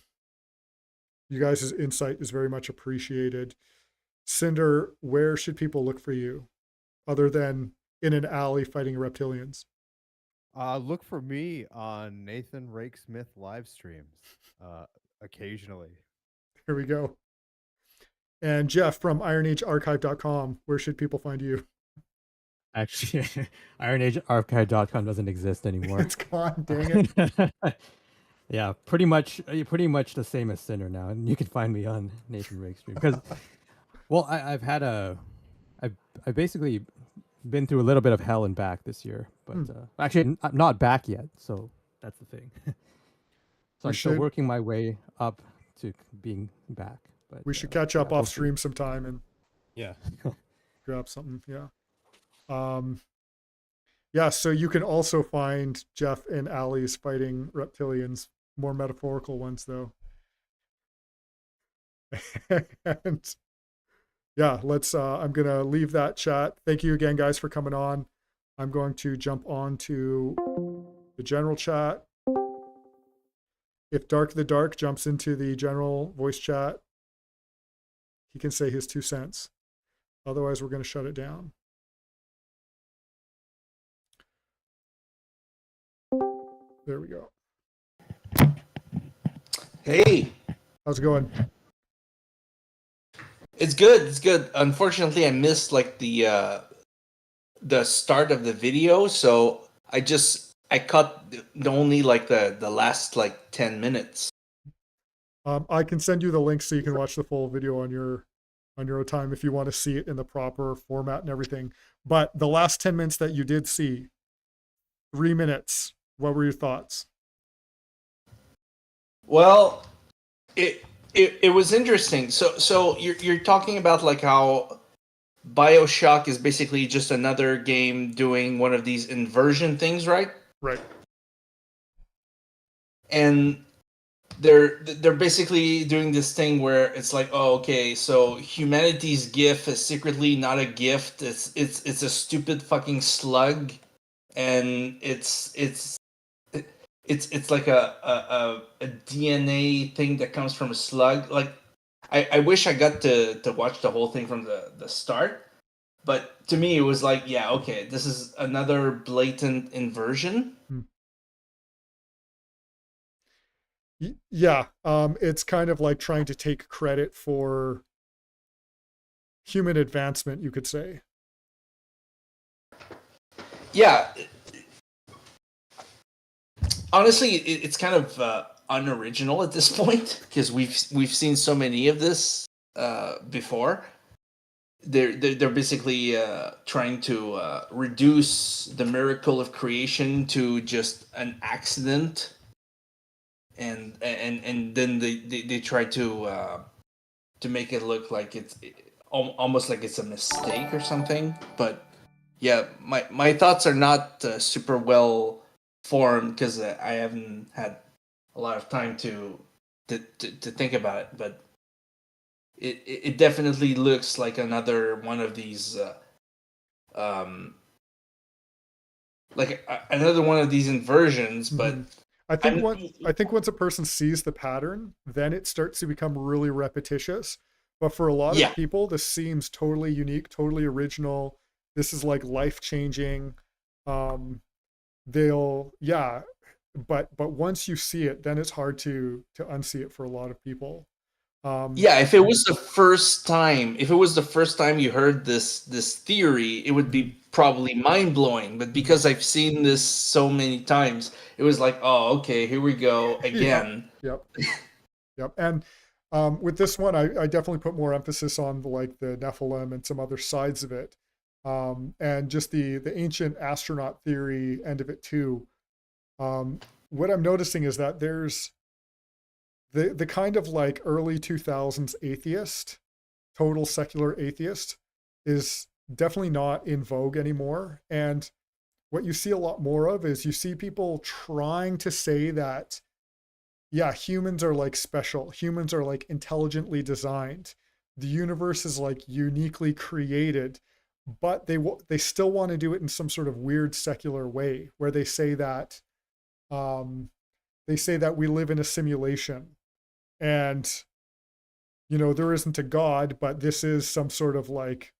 guys' insight is very much appreciated. Cinder, where should people look for you other than in an alley fighting reptilians? Look for me on Nathan Rakesmith live streams occasionally. Here we go. And Jeff from IronAgeArchive.com, where should people find you? Actually, IronAgeArchive.com doesn't exist anymore. It's gone, dang it. Yeah, pretty much the same as Cinder now, and you can find me on Nathan Rake stream because, well, I basically been through a little bit of hell and back this year, but actually I'm not back yet. So that's the thing. So I'm still working my way up to being back. But we should catch up off hopefully. stream sometime and Yeah. grab something. Yeah. Yeah. So you can also find Jeff and Ali's fighting reptilians, more metaphorical ones though. And yeah, let's. I'm gonna leave that chat. Thank you again, guys, for coming on. I'm going to jump on to the general chat. If Dark the Dark jumps into the general voice chat, he can say his 2 cents. Otherwise, we're going to shut it down. There we go. Hey. How's it going? It's good. It's good. Unfortunately, I missed like the start of the video, so I cut only like the last like 10 minutes. I can send you the link so you can watch the full video on your own time if you want to see it in the proper format and everything. But the last 10 minutes that you did see, 3 minutes, what were your thoughts? Well, it was interesting. So you're talking about like how Bioshock is basically just another game doing one of these inversion things, right? Right. And they're basically doing this thing where it's like, oh, okay, so humanity's gift is secretly not a gift. It's a stupid fucking slug, and it's like a DNA thing that comes from a slug. Like, I wish I got to watch the whole thing from the start, but to me it was like, yeah, okay, this is another blatant inversion. Yeah, it's kind of like trying to take credit for human advancement, you could say. Yeah. Honestly, it's kind of unoriginal at this point because we've seen so many of this before. They're basically trying to reduce the miracle of creation to just an accident, and then they try to make it look like it's almost like it's a mistake or something. But yeah, my thoughts are not super well formed because I haven't had a lot of time to think about it. But it definitely looks like another one of these another one of these inversions. But I think once a person sees the pattern, then it starts to become really repetitious. But for a lot of people, this seems totally unique, totally original. This is like life-changing. But once you see it, then it's hard to unsee it for a lot of people. If it was the first time you heard this theory, it would be probably mind-blowing. But because I've seen this so many times, it was like, oh, okay, here we go again. Yep. And with this one, I definitely put more emphasis on like the Nephilim and some other sides of it, and just the ancient astronaut theory end of it too. What I'm noticing is that there's the kind of like early 2000s atheist, total secular atheist, is definitely not in vogue anymore. And what you see a lot more of is you see people trying to say that, yeah, humans are like special. Humans are like intelligently designed. The universe is like uniquely created, but they still want to do it in some sort of weird secular way where they say that we live in a simulation, and there isn't a God, but this is some sort of like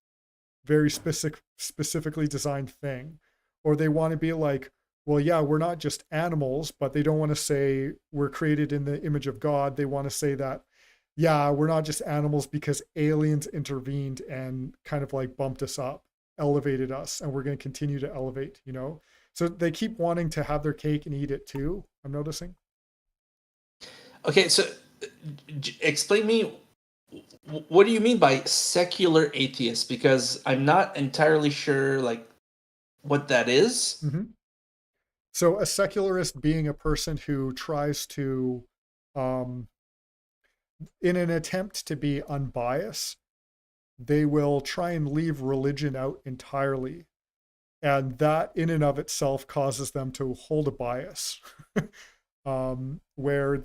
very specifically designed thing. Or they want to be like, well, yeah, we're not just animals, but they don't want to say we're created in the image of God. They want to say that, yeah, we're not just animals because aliens intervened and kind of like bumped us up, elevated us, and we're going to continue to elevate, So they keep wanting to have their cake and eat it too, I'm noticing. Okay, so explain me, what do you mean by secular atheist? Because I'm not entirely sure, like, what that is? So a secularist being a person who tries to, in an attempt to be unbiased, they will try and leave religion out entirely. And that in and of itself causes them to hold a bias, where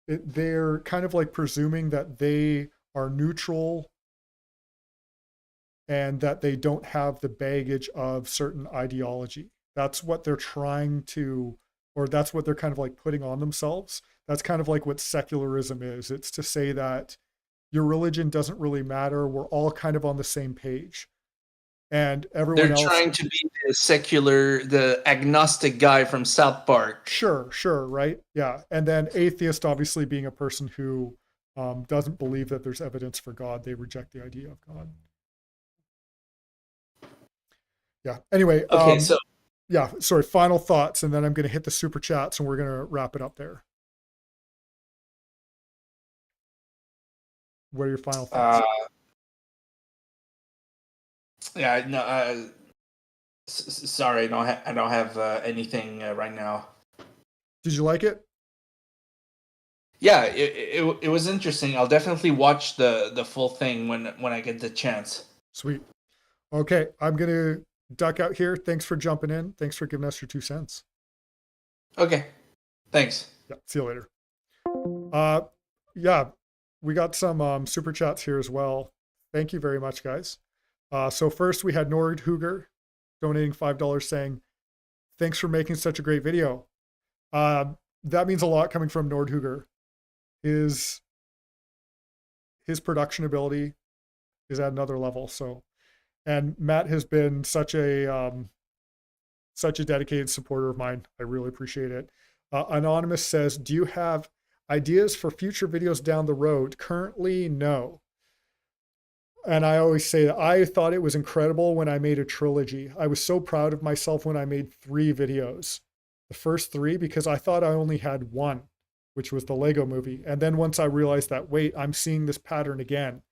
they're kind of like presuming that they are neutral and that they don't have the baggage of certain ideology. That's what they're trying to, or that's what they're kind of like putting on themselves. That's kind of like what secularism is. It's to say that your religion doesn't really matter. We're all kind of on the same page. And everyone They're else. trying to be the secular, the agnostic guy from South Park. Sure, right? Yeah. And then atheist, obviously, being a person who doesn't believe that there's evidence for God. They reject the idea of God. Yeah. Anyway. Okay, so yeah, sorry, final thoughts, and then I'm going to hit the super chats and we're going to wrap it up there. What are your final thoughts? Yeah, no, sorry, I don't have anything right now. Did you like it? Yeah, it was interesting. I'll definitely watch the full thing when I get the chance. Sweet. Okay, I'm going to duck out here. Thanks for jumping in. Thanks for giving us your 2 cents. Okay, thanks. Yeah, see you later. Yeah, we got some super chats here as well. Thank you very much, guys. So first we had Nord Hooger donating $5 saying, thanks for making such a great video. That means a lot coming from Nord Hooger. His production ability is at another level. So, and Matt has been such a dedicated supporter of mine. I really appreciate it. Anonymous says, do you have ideas for future videos down the road? Currently, no. And I always say that I thought it was incredible when I made a trilogy. I was so proud of myself when I made 3 videos. The first 3, because I thought I only had 1, which was the Lego movie. And then once I realized that, wait, I'm seeing this pattern again.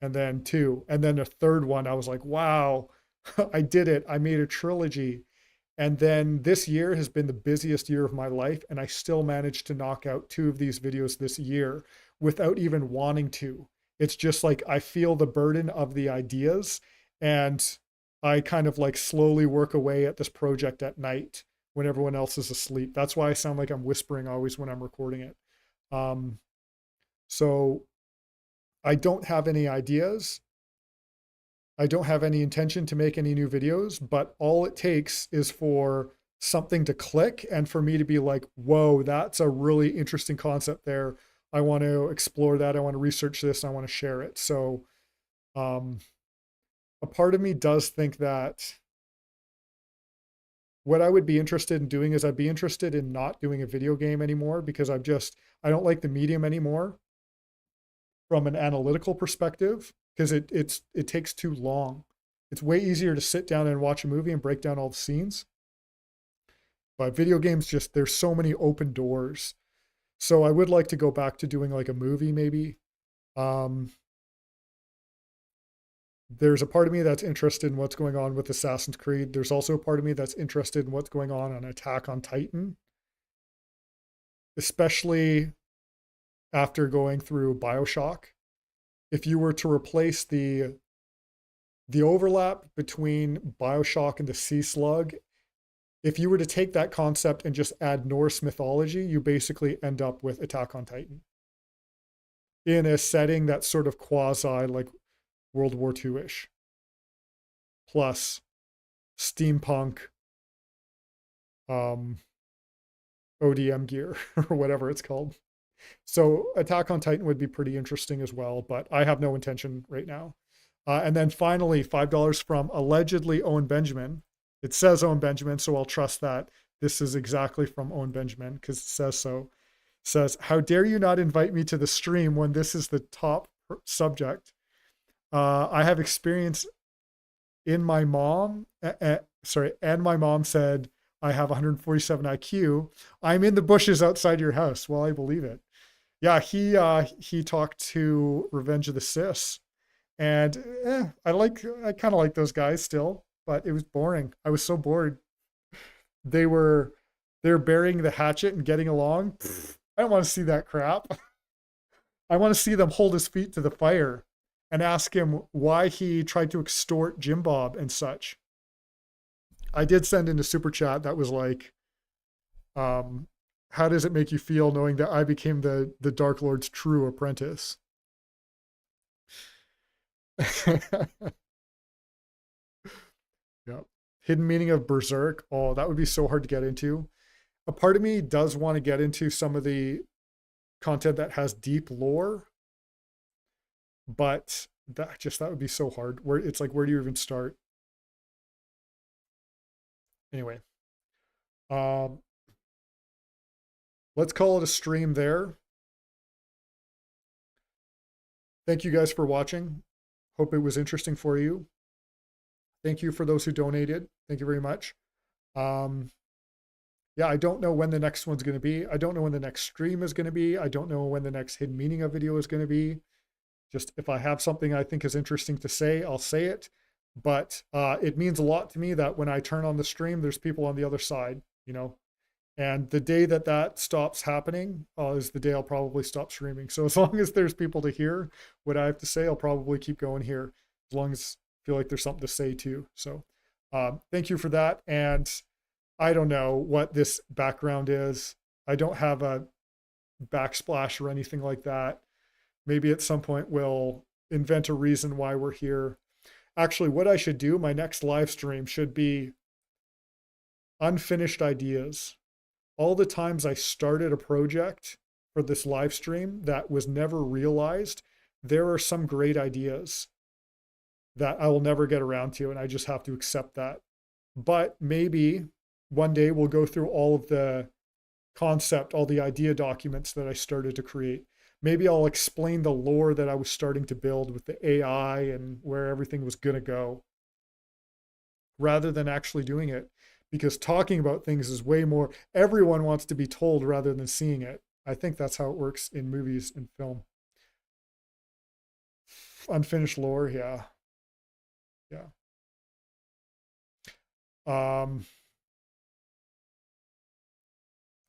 And then 2. And then a third one, I was like, wow, I did it. I made a trilogy. And then this year has been the busiest year of my life. And I still managed to knock out 2 of these videos this year without even wanting to. It's just like I feel the burden of the ideas and I kind of like slowly work away at this project at night when everyone else is asleep. That's why I sound like I'm whispering always when I'm recording it. So I don't have any ideas. I don't have any intention to make any new videos, but all it takes is for something to click and for me to be like, whoa, that's a really interesting concept there. I want to explore that. I want to research this. And I want to share it. So a part of me does think that what I would be interested in doing is I'd be interested in not doing a video game anymore because I don't like the medium anymore from an analytical perspective because it takes too long. It's way easier to sit down and watch a movie and break down all the scenes. But video games, just there's so many open doors. So I would like to go back to doing like a movie maybe. There's a part of me that's interested in what's going on with Assassin's Creed. There's also a part of me that's interested in what's going on Attack on Titan, especially after going through Bioshock. If you were to replace the overlap between Bioshock and the Sea Slug, if you were to take that concept and just add Norse mythology, you basically end up with Attack on Titan in a setting that's sort of quasi like World War II-ish, plus steampunk, ODM gear or whatever it's called. So Attack on Titan would be pretty interesting as well, but I have no intention right now. And then finally, $5 from allegedly Owen Benjamin. It says Owen Benjamin, so I'll trust that this is exactly from Owen Benjamin because it says so. It says, how dare you not invite me to the stream when this is the top subject? I have experience in my mom, and my mom said I have 147 IQ. I'm in the bushes outside your house. Well, I believe it. Yeah, he talked to Revenge of the Sis, and I kind of like those guys still. but it was boring. I was so bored. They were burying the hatchet and getting along. I don't want to see that crap. I want to see them hold his feet to the fire and ask him why he tried to extort Jim Bob and such. I did send in a super chat that was like, how does it make you feel knowing that I became the Dark Lord's true apprentice? Yep. Hidden meaning of Berserk. Oh, that would be so hard to get into. A part of me does want to get into some of the content that has deep lore, but that would be so hard. Where it's like, where do you even start? Anyway, let's call it a stream there. Thank you guys for watching. Hope it was interesting for you. Thank you for those who donated. Thank you very much. Yeah, I don't know when the next one's going to be. I don't know when the next stream is going to be. I don't know when the next hidden meaning of video is going to be. Just if I have something I think is interesting to say, I'll say it. But it means a lot to me that when I turn on the stream, there's people on the other side, you know. And the day that that stops happening is the day I'll probably stop streaming. So as long as there's people to hear what I have to say, I'll probably keep going here. As long as I feel like there's something to say too. So thank you for that. And I don't know what this background is. I don't have a backsplash or anything like that. Maybe at some point we'll invent a reason why we're here. Actually, what I should do, my next live stream should be unfinished ideas. All the times I started a project for this live stream that was never realized, there are some great ideas that I will never get around to, and I just have to accept that. But maybe one day we'll go through all of the concept, all the idea documents that I started to create. Maybe I'll explain the lore that I was starting to build with the AI and where everything was going to go, rather than actually doing it. Because talking about things is way more, everyone wants to be told rather than seeing it. I think that's how it works in movies and film. Unfinished lore, yeah. Yeah.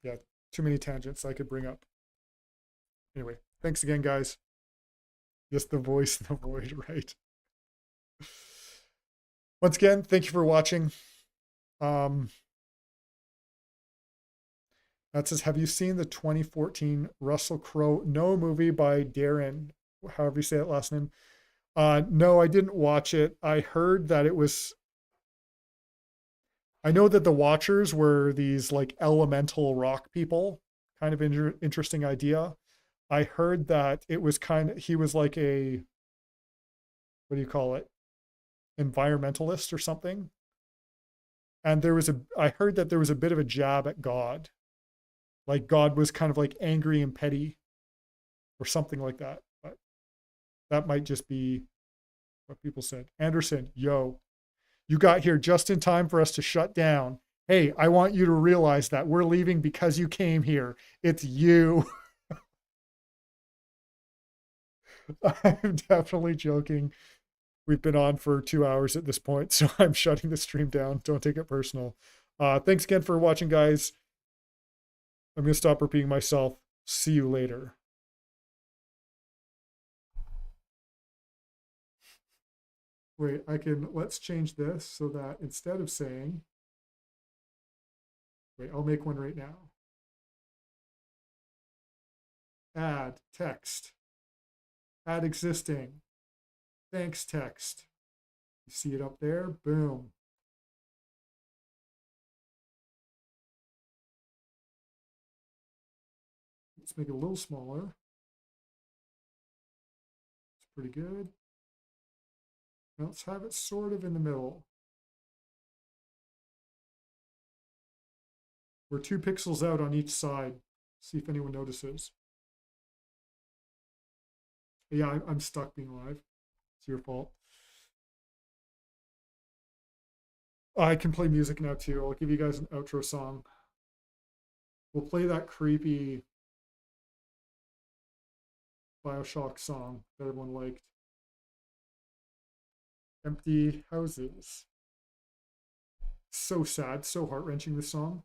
Yeah, too many tangents I could bring up. Anyway, thanks again, guys. Just the voice in the void, right? Once again, thank you for watching. That says, have you seen the 2014 Russell Crowe No movie by Darren, however you say that last name? No, I didn't watch it. I heard that it was, I know that the Watchers were these like elemental rock people, kind of interesting idea. I heard that it was kind of, he was like a, what do you call it? Environmentalist or something. And there was I heard that there was a bit of a jab at God. Like God was kind of like angry and petty or something like that. But that might just be what people said. Anderson, yo, you got here just in time for us to shut down. Hey, I want you to realize that we're leaving because you came here. It's you. I'm definitely joking. We've been on for 2 hours at this point, so I'm shutting the stream down. Don't take it personal. Thanks again for watching, guys. I'm going to stop repeating myself. See you later. Wait, let's change this so that instead of saying, wait, I'll make one right now. Add text. Add existing. Thanks text. You see it up there? Boom. Let's make it a little smaller. It's pretty good. Now let's have it sort of in the middle. We're 2 pixels out on each side. See if anyone notices. Yeah, I'm stuck being live. It's your fault. I can play music now too. I'll give you guys an outro song. We'll play that creepy Bioshock song that everyone liked. Empty houses. So sad, so heart-wrenching, this song.